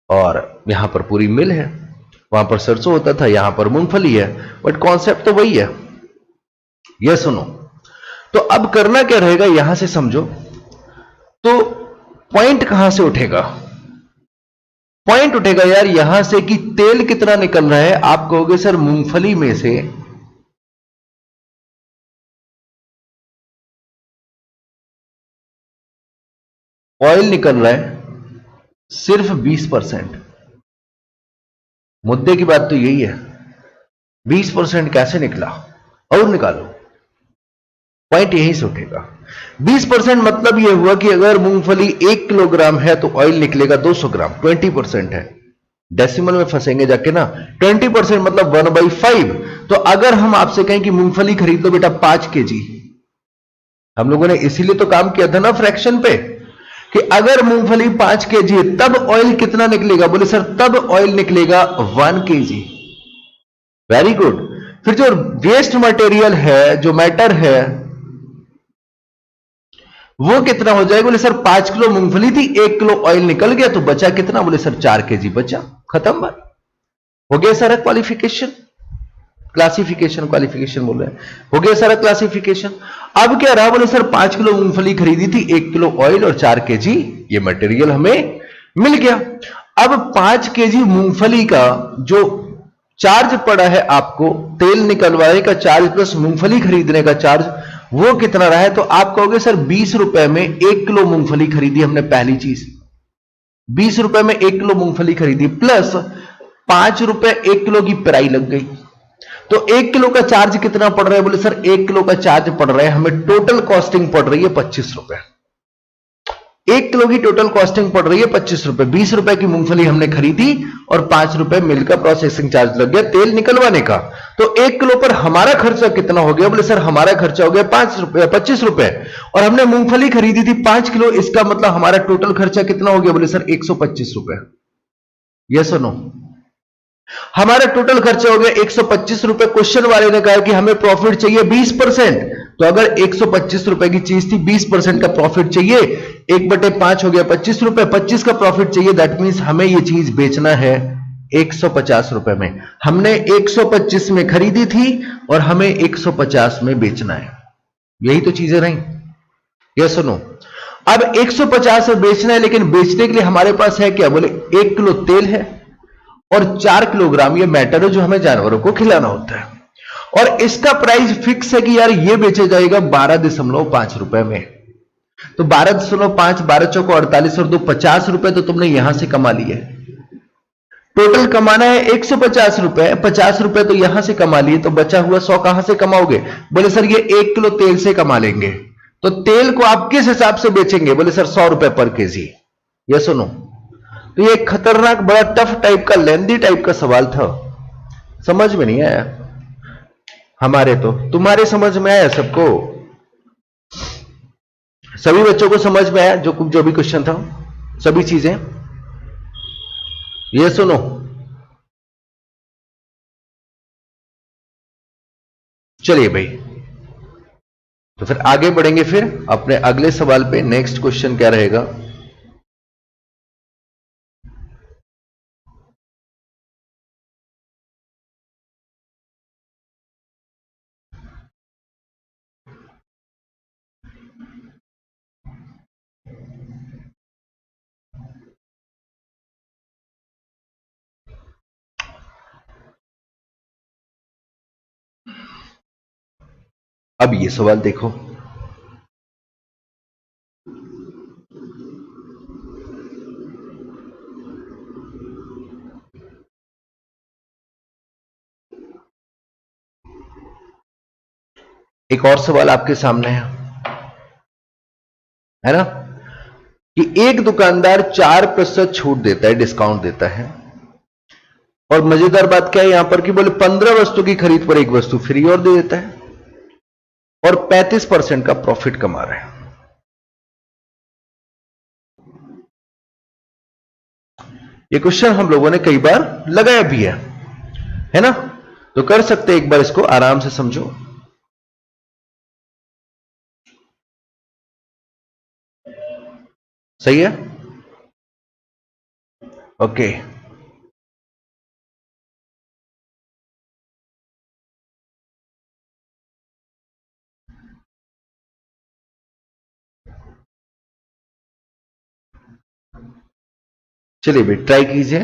और यहां पर पूरी मिल है, वहां पर सरसों होता था, यहां पर मूंगफली है, बट कॉन्सेप्ट तो वही है। ये सुनो, तो अब करना क्या रहेगा यहां से समझो। तो पॉइंट कहां से उठेगा? पॉइंट उठेगा यार यहां से कि तेल कितना निकल रहा है। आप कहोगे सर मूंगफली में से ऑयल निकल रहा है सिर्फ 20%। मुद्दे की बात तो यही है, 20% कैसे निकला, और निकालो, पॉइंट यहीं से उठेगा। 20% मतलब यह हुआ कि अगर मूंगफली 1 किलोग्राम है तो ऑयल निकलेगा 200 ग्राम, 20% है। डेसिमल में फंसेंगे जाके ना, 20% मतलब 1/5। तो अगर हम आपसे कहें कि मूंगफली खरीद लो बेटा 5 kg, हम लोगों ने इसीलिए तो काम किया था ना फ्रैक्शन पे, कि अगर मूंगफली 5 kg है तब ऑयल कितना निकलेगा, बोले सर तब ऑयल निकलेगा 1 kg। Very good. फिर जो वेस्ट मटेरियल है, जो मैटर है, वो कितना हो जाएगा, बोले सर 5 किलो मूंगफली थी, 1 किलो ऑयल निकल गया, तो बचा कितना, बोले सर 4 kg बचा, खत्म बात। हो गया सारा क्वालिफिकेशन, क्लासिफिकेशन, क्वालिफिकेशन बोल रहे हैं, हो गया सारा क्लासिफिकेशन। अब क्या रहा, बोले सर 5 किलो मूंगफली खरीदी थी, 1 किलो ऑयल और 4 kg ये मटेरियल हमें मिल गया। अब 5 kg मूंगफली का जो चार्ज पड़ा है आपको, तेल निकलवाने का चार्ज प्लस मूंगफली खरीदने का चार्ज, वो कितना रहा है, तो आप कहोगे सर 20 रुपए में 1 किलो मूंगफली खरीदी हमने, पहली चीज 20 रुपए में 1 किलो मूंगफली खरीदी, प्लस 5 रुपए 1 किलो की पिराई लग गई, तो 1 किलो का चार्ज कितना पड़ रहा है, बोले सर 1 किलो का चार्ज पड़ रहा है हमें, टोटल कॉस्टिंग पड़ रही है 25 रुपए। 1 किलो की टोटल कॉस्टिंग पड़ रही है 25 रुपए। 20 रुपए की मूंगफली हमने खरीदी और 5 रुपए मिल का प्रोसेसिंग चार्ज लग गया तेल निकलवाने का, तो 1 किलो पर हमारा खर्चा कितना हो गया, बोले सर हमारा खर्चा हो गया 5 रुपए, 25 रुपए, और हमने मूंगफली खरीदी थी 5 किलो, इसका मतलब हमारा टोटल खर्चा कितना हो गया, बोले सर 125 रुपए। यस और नो? हमारा टोटल खर्चा हो गया 125 रुपए। क्वेश्चन वाले ने कहा कि हमें प्रॉफिट चाहिए 20%, तो अगर 125 रुपए की चीज थी, 20% का प्रॉफिट चाहिए, 1/5 हो गया 25 रुपए, 25 का प्रॉफिट चाहिए, दैट मीन्स हमें यह चीज बेचना है 150 रुपए में। हमने 125 में खरीदी थी और हमें 150 में बेचना है, यही तो चीजें रही। यस और नो? अब 150 में बेचना है, लेकिन बेचने के लिए हमारे पास है क्या, बोले 1 किलो तेल है और 4 किलोग्राम ये मैटर है जो हमें जानवरों को खिलाना होता है, और इसका प्राइस फिक्स है कि यार ये बेचा जाएगा 12.5 रुपए में। तो 12.5, 12 चौको 48 और 2 50 रुपए तो तुमने यहां से कमा लिए। टोटल कमाना है 150 रुपए, 50 रुपए तो यहां से कमा लिए, तो बचा हुआ 100 कहां से कमाओगे, बोले सर ये 1 किलो तेल से कमा लेंगे। तो तेल को आप किस हिसाब से बेचेंगे, बोले सर 100 रुपए पर केजी। ये सुनो, तो ये खतरनाक, बड़ा टफ टाइप का, लेंदी टाइप का सवाल था, समझ में नहीं आया हमारे, तो तुम्हारे समझ में आया सबको, सभी बच्चों को समझ में आया जो भी क्वेश्चन था, सभी चीजें? ये सुनो, चलिए भाई, तो फिर आगे बढ़ेंगे, फिर अपने अगले सवाल पे। नेक्स्ट क्वेश्चन क्या रहेगा, अब ये सवाल देखो, एक और सवाल आपके सामने है ना, कि एक दुकानदार 4% छूट देता है, डिस्काउंट देता है, और मजेदार बात क्या है यहां पर कि बोले 15 वस्तु की खरीद पर एक वस्तु फ्री और दे देता है, और 35% का प्रॉफिट कमा रहा है। ये क्वेश्चन हम लोगों ने कई बार लगाया भी है ना, तो कर सकते हैं, एक बार इसको आराम से समझो। सही है, ओके। चलिए भाई ट्राई कीजिए।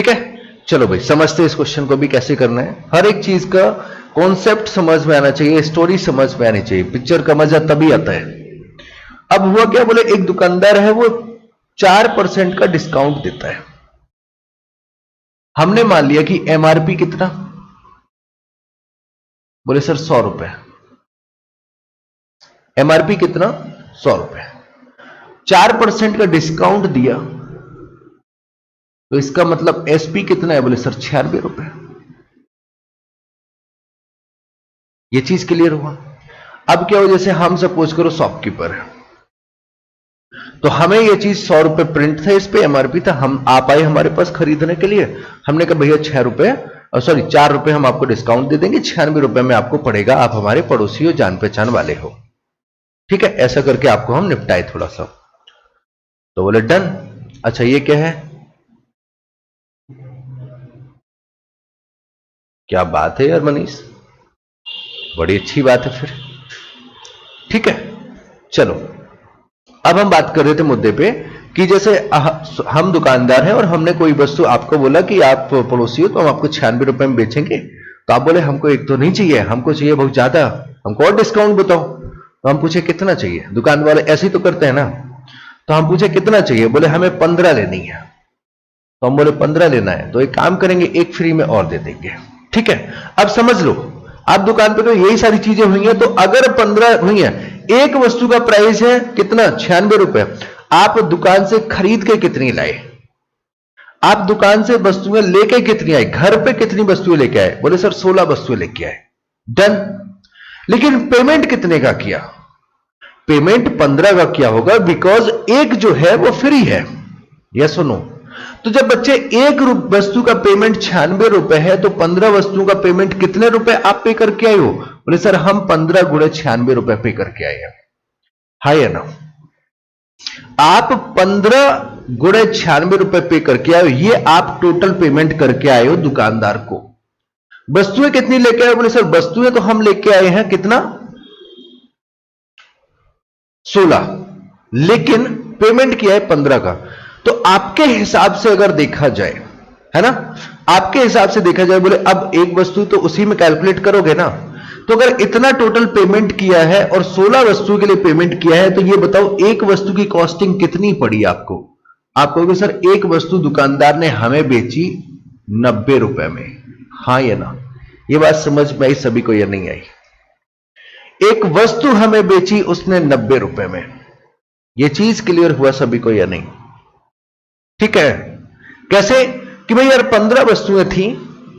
ठीक है, चलो भाई समझते हैं इस क्वेश्चन को भी कैसे करना है। हर एक चीज का कॉन्सेप्ट समझ में आना चाहिए, स्टोरी समझ में आनी चाहिए, पिक्चर का मजा तभी आता है। अब हुआ क्या, बोले एक दुकानदार है वो 4% का डिस्काउंट देता है। हमने मान लिया कि एमआरपी कितना, बोले सर 100 रुपए। एमआरपी कितना, 100 रुपए। 4% का डिस्काउंट दिया तो इसका मतलब एसपी कितना है, बोले सर 96 रुपए। ये चीज क्लियर हुआ। अब क्या हो, जैसे हम सपोज करो शॉपकीपर है, तो हमें ये चीज 100 रुपए प्रिंट था, इस पे एमआरपी था, हम आप आए हमारे पास खरीदने के लिए, हमने कहा भैया 6 रुपए सॉरी 4 रुपए हम आपको डिस्काउंट दे देंगे, 96 रुपए में आपको पड़ेगा, आप हमारे पड़ोसी हो, जान पहचान वाले हो। ठीक है, ऐसा करके आपको हम निपटाए थोड़ा सा। तो बोले डन। अच्छा ये क्या है, क्या बात है यार मनीष, बड़ी अच्छी बात है फिर। ठीक है, चलो अब हम बात कर रहे थे मुद्दे पे कि जैसे हम दुकानदार हैं और हमने कोई वस्तु आपको बोला कि आप पड़ोसी हो तो हम आपको 96 रुपए में बेचेंगे, तो आप बोले हमको एक तो नहीं चाहिए, हमको चाहिए बहुत ज्यादा, हमको और डिस्काउंट बताओ। तो हम पूछे कितना चाहिए, दुकान वाले ऐसे ही तो करते हैं ना। तो हम पूछे कितना चाहिए, बोले हमें 15 लेनी है। तो हम बोले 15 लेना है तो एक काम करेंगे, एक फ्री में और दे देंगे। ठीक है, अब समझ लो आप दुकान पे तो यही सारी चीजें हुई हैं, तो अगर 15 हुई हैं, एक वस्तु का प्राइस है कितना, 96 रुपए, आप दुकान से खरीद के कितनी लाए, आप दुकान से वस्तुएं लेके कितनी आई, घर पे कितनी वस्तुएं लेके आए, बोले सर 16 वस्तुएं लेके आए। डन। लेकिन पेमेंट कितने का किया, पेमेंट 15 का किया होगा, बिकॉज एक जो है वो फ्री है। यस और नो। तो जब बच्चे एक वस्तु का पेमेंट 96 रुपए है, तो 15 वस्तुओं का पेमेंट कितने रुपए आप पे करके आए हो, बोले सर हम 15 गुणे 96 रुपए पे करके आए हैं। हाय है ना, आप 15 गुणे 96 रुपए पे करके आए हो, ये आप टोटल पेमेंट करके आए हो दुकानदार को। वस्तुएं कितनी लेके आए, बोले सर वस्तुएं तो हम लेके आए हैं कितना, 16, लेकिन पेमेंट किया है 15 का। तो आपके हिसाब से अगर देखा जाए, है ना, आपके हिसाब से देखा जाए, बोले अब एक वस्तु तो उसी में कैलकुलेट करोगे ना, तो अगर इतना टोटल पेमेंट किया है और 16 वस्तु के लिए पेमेंट किया है, तो ये बताओ एक वस्तु की कॉस्टिंग कितनी पड़ी आपको। आप कहोगे सर एक वस्तु दुकानदार ने हमें बेची 90 रुपए में। हाँ या ना, ये बात समझ में आई सभी को या नहीं आई। एक वस्तु हमें बेची उसने 90 रुपए में, यह चीज क्लियर हुआ सभी को या नहीं। ठीक है, कैसे कि भाई यार 15 वस्तुएं थी,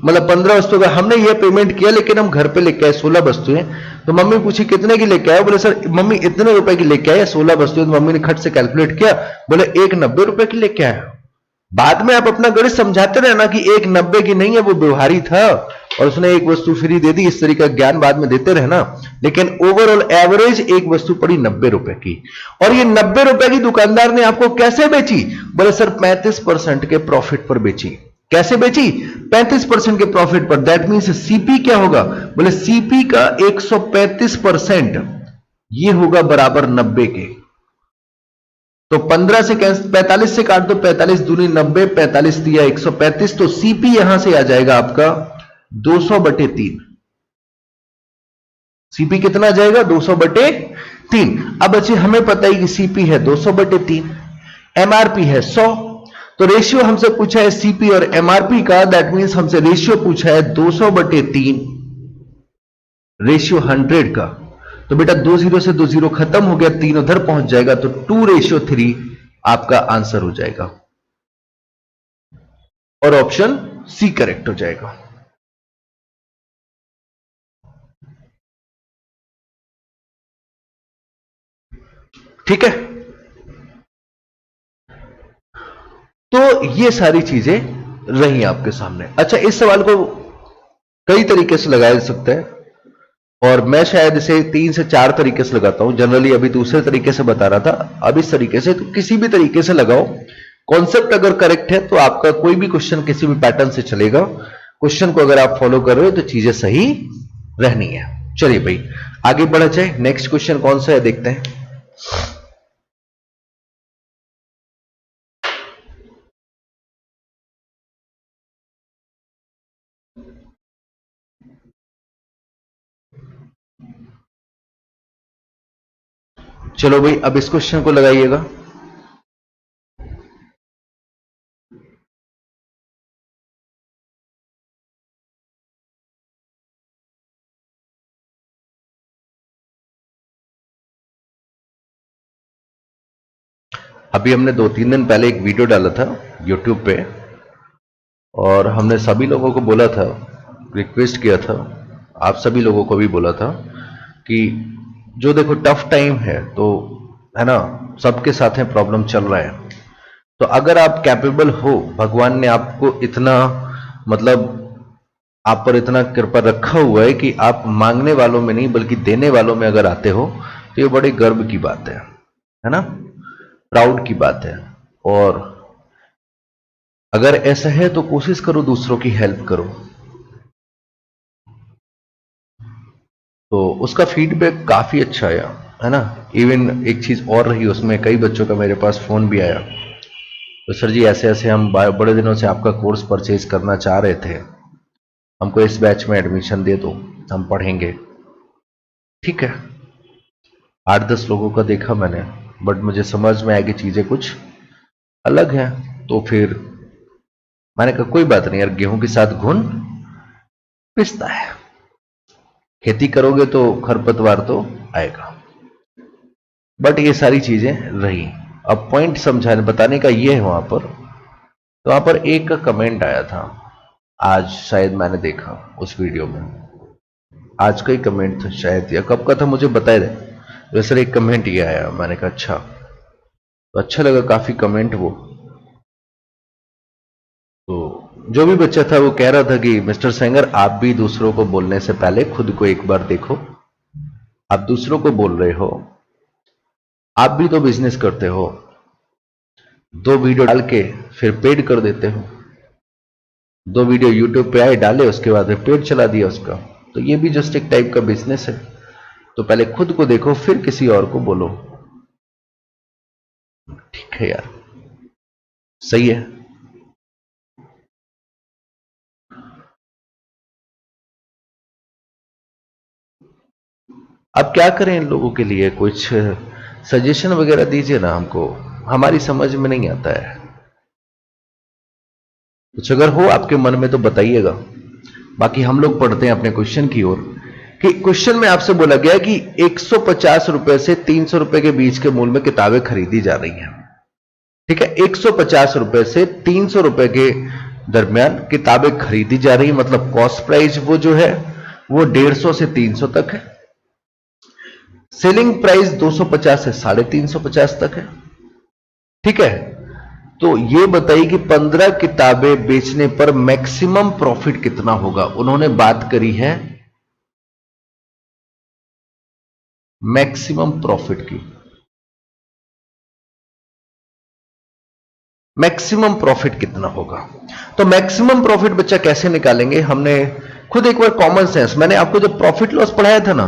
मतलब 15 वस्तुओं का हमने ये पेमेंट किया, लेकिन हम घर पे लेके आए 16 वस्तुएं। तो मम्मी पूछी कितने की लेके आए, बोले सर मम्मी इतने रुपए की लेके आए, 16 वस्तुएं। तो मम्मी ने खट से कैलकुलेट किया, बोले एक 90 रुपए की लेके आए। बाद में आप अपना गणित समझाते रहे ना कि एक 90 की नहीं है, वो व्यवहारी था और उसने एक वस्तु फ्री दे दी, इस तरीके का ज्ञान बाद में देते रहना। लेकिन ओवरऑल एवरेज एक वस्तु पड़ी 90 रुपए की, और ये 90 रुपए की दुकानदार ने आपको कैसे बेची, बोले सर 35% के प्रॉफिट पर बेची। कैसे बेची, 35% के प्रॉफिट पर। दैट मीन्स सीपी क्या होगा, बोले सीपी का 135% ये होगा बराबर 90 के। तो 15 से 45 से काट दो, 45 दूनी 90, 45 दिया 135, तो सीपी यहां से आ जाएगा आपका 200/3। सीपी कितना आ जाएगा, 200/3। अब अच्छे हमें पता है कि सीपी है 200/3, एमआरपी है 100, तो रेशियो हमसे पूछा है सीपी और एमआरपी का, दैट मीन्स हमसे रेशियो पूछा है 200/3 रेशियो 100 का। तो बेटा 2 0 से 2 0 खत्म हो गया, 3 उधर पहुंच जाएगा, तो 2:3 आपका आंसर हो जाएगा और ऑप्शन सी करेक्ट हो जाएगा। ठीक है, तो ये सारी चीजें रही आपके सामने। अच्छा, इस सवाल को कई तरीके से लगाया जा सकता है, और मैं शायद इसे 3 से 4 तरीके से लगाता हूं। जनरली अभी दूसरे तरीके से बता रहा था, अब इस तरीके से। तो किसी भी तरीके से लगाओ, कॉन्सेप्ट अगर करेक्ट है तो आपका कोई भी क्वेश्चन किसी भी पैटर्न से चलेगा। क्वेश्चन को अगर आप फॉलो कर रहे हो तो चीजें सही रहनी है। चलिए भाई आगे बढ़ा जाए, नेक्स्ट क्वेश्चन कौन सा है देखते हैं। चलो भाई, अब इस क्वेश्चन को लगाइएगा। अभी हमने 2-3 दिन पहले एक वीडियो डाला था YouTube पे, और हमने सभी लोगों को बोला था, रिक्वेस्ट किया था, आप सभी लोगों को भी बोला था कि जो देखो टफ टाइम है तो है ना, सबके साथ में प्रॉब्लम चल रहा है, तो अगर आप कैपेबल हो, भगवान ने आपको इतना मतलब आप पर इतना कृपा रखा हुआ है कि आप मांगने वालों में नहीं बल्कि देने वालों में अगर आते हो, तो ये बड़ी गर्व की बात है ना, प्राउड की बात है। और अगर ऐसा है तो कोशिश करो दूसरों की हेल्प करो। तो उसका फीडबैक काफी अच्छा आया, है ना। इवन एक चीज और रही उसमें, कई बच्चों का मेरे पास फोन भी आया, तो सर जी ऐसे ऐसे हम बड़े दिनों से आपका कोर्स परचेज करना चाह रहे थे, हमको इस बैच में एडमिशन दे दो, हम पढ़ेंगे। ठीक है, 8-10 लोगों का देखा मैंने, बट मुझे समझ में आया कि चीजें कुछ अलग हैं। तो फिर मैंने कहा कोई बात नहीं यार, गेहूं के साथ घुन पिसता है, खेती करोगे तो खरपतवार तो आएगा। बट ये सारी चीजें रही। अब पॉइंट समझाने बताने का ये है, वहां पर एक का कमेंट आया था आज, शायद मैंने देखा उस वीडियो में, आज का ही कमेंट था शायद, या कब का था मुझे बताए दे। वैसे एक कमेंट ये आया, मैंने कहा अच्छा, तो अच्छा लगा काफी कमेंट वो। तो जो भी बच्चा था वो कह रहा था कि मिस्टर सेंगर आप भी दूसरों को बोलने से पहले खुद को एक बार देखो, आप दूसरों को बोल रहे हो, आप भी तो बिजनेस करते हो, 2 वीडियो डाल के फिर पेड कर देते हो, 2 वीडियो यूट्यूब पे आए डाले, उसके बाद फिर पेड चला दिया उसका, तो ये भी जस्ट एक टाइप का बिजनेस है। तो पहले खुद को देखो फिर किसी और को बोलो। ठीक है यार, सही है। अब क्या करें इन लोगों के लिए, कुछ सजेशन वगैरह दीजिए ना हमको, हमारी समझ में नहीं आता है। कुछ अगर हो आपके मन में तो बताइएगा। बाकी हम लोग पढ़ते हैं अपने क्वेश्चन की ओर, कि क्वेश्चन में आपसे बोला गया कि 150 रुपए से 300 रुपए के बीच के मूल्य में किताबें खरीदी जा रही हैं। ठीक है, 150 रुपए से 300 रुपए के दरमियान किताबें खरीदी जा रही है, मतलब कॉस्ट प्राइस वो जो है वो 150 से 300 तक है। सेलिंग प्राइस 250 से 350 तक है। ठीक है, तो ये बताइए कि 15 किताबें बेचने पर मैक्सिमम प्रॉफिट कितना होगा। उन्होंने बात करी है मैक्सिमम प्रॉफिट की। मैक्सिमम प्रॉफिट कितना होगा, तो मैक्सिमम प्रॉफिट बच्चा कैसे निकालेंगे, हमने खुद एक बार कॉमन सेंस, मैंने आपको जब प्रॉफिट लॉस पढ़ाया था ना,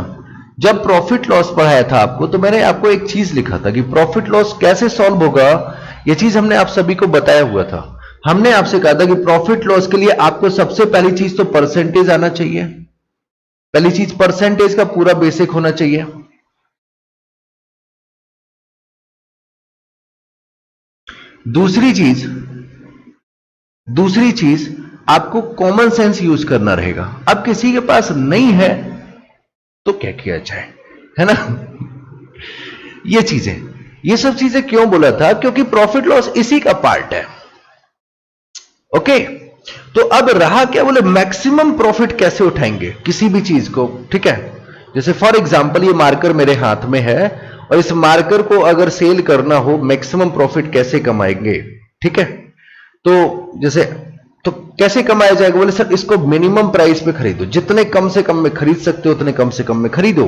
जब प्रॉफिट लॉस पढ़ाया था आपको, तो मैंने आपको एक चीज लिखा था कि प्रॉफिट लॉस कैसे सॉल्व होगा, यह चीज हमने आप सभी को बताया हुआ था। हमने आपसे कहा था कि प्रॉफिट लॉस के लिए आपको सबसे पहली चीज तो परसेंटेज आना चाहिए, पहली चीज परसेंटेज का पूरा बेसिक होना चाहिए। दूसरी चीज आपको कॉमन सेंस यूज करना रहेगा। अब किसी के पास नहीं है तो क्या किया जाए, है ना। ये चीजें, ये सब चीजें क्यों बोला था, क्योंकि प्रॉफिट लॉस इसी का पार्ट है। ओके, तो अब रहा क्या, बोले मैक्सिमम प्रॉफिट कैसे उठाएंगे किसी भी चीज को। ठीक है, जैसे फॉर एग्जांपल ये मार्कर मेरे हाथ में है, और इस मार्कर को अगर सेल करना हो, मैक्सिमम प्रॉफिट कैसे कमाएंगे। ठीक है, तो जैसे तो कैसे कमाया जाएगा, बोले सर इसको मिनिमम प्राइस पे खरीदो, जितने कम से कम में खरीद सकते हो उतने कम से कम में खरीदो,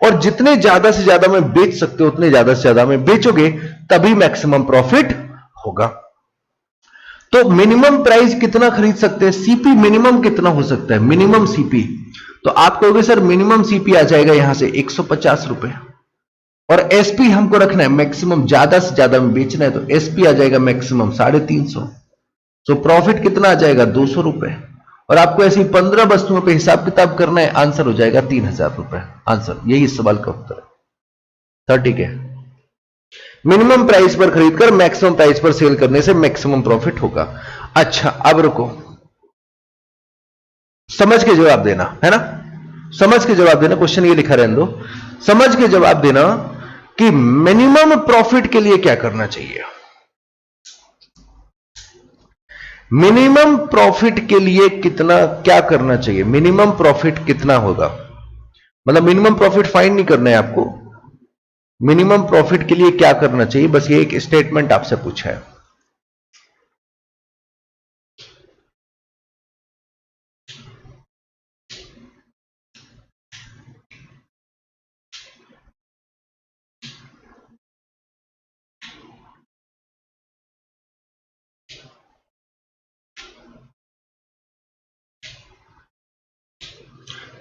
और जितने ज्यादा से ज्यादा में बेच सकते हो उतने ज्यादा से ज्यादा में बेचोगे, तभी मैक्सिमम प्रॉफिट होगा। तो मिनिमम प्राइस कितना खरीद सकते हैं, सीपी मिनिमम कितना हो सकता है, मिनिमम सीपी, तो आप कहोगे सर मिनिमम सीपी आ जाएगा यहां से 150 रुपए, और एसपी हमको रखना है मैक्सिमम, ज्यादा से ज्यादा में बेचना है, तो एसपी आ जाएगा मैक्सिमम 350। तो प्रॉफिट कितना आ जाएगा 200 रुपए, और आपको ऐसी 15 वस्तुओं पे हिसाब किताब करना है, आंसर हो जाएगा 3000 रुपए। आंसर यही इस सवाल का उत्तर है। 30 है। मिनिमम प्राइस पर खरीदकर मैक्सिमम प्राइस पर सेल करने से मैक्सिमम प्रॉफिट होगा। अच्छा अब रुको, समझ के जवाब देना है ना, समझ के जवाब देना। क्वेश्चन ये लिखा रहने दो, समझ के जवाब देना कि मिनिमम प्रॉफिट के लिए क्या करना चाहिए। मिनिमम प्रॉफिट के लिए कितना क्या करना चाहिए, मिनिमम प्रॉफिट कितना होगा, मतलब मिनिमम प्रॉफिट फाइंड नहीं करना है आपको, मिनिमम प्रॉफिट के लिए क्या करना चाहिए, बस ये एक स्टेटमेंट आपसे पूछा है।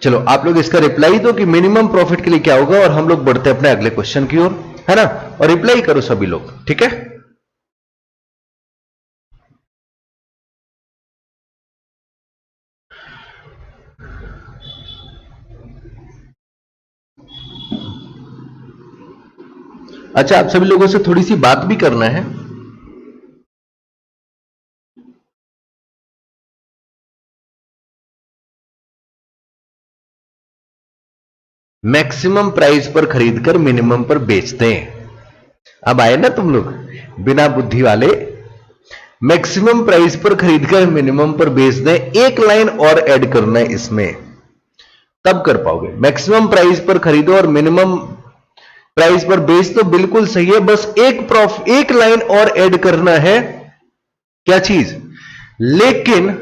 चलो आप लोग इसका रिप्लाई दो कि मिनिमम प्रॉफिट के लिए क्या होगा, और हम लोग बढ़ते हैं अपने अगले क्वेश्चन की ओर, है ना। और रिप्लाई करो सभी लोग, ठीक है। अच्छा आप सभी लोगों से थोड़ी सी बात भी करना है। मैक्सिमम प्राइस पर खरीदकर मिनिमम पर बेचते हैं। अब आए ना तुम लोग बिना बुद्धि वाले। मैक्सिमम प्राइस पर खरीदकर मिनिमम पर बेच दें, एक लाइन और ऐड करना है इसमें, तब कर पाओगे। मैक्सिमम प्राइस पर खरीदो और मिनिमम प्राइस पर बेच तो बिल्कुल सही है, बस एक लाइन और ऐड करना है। क्या चीज? लेकिन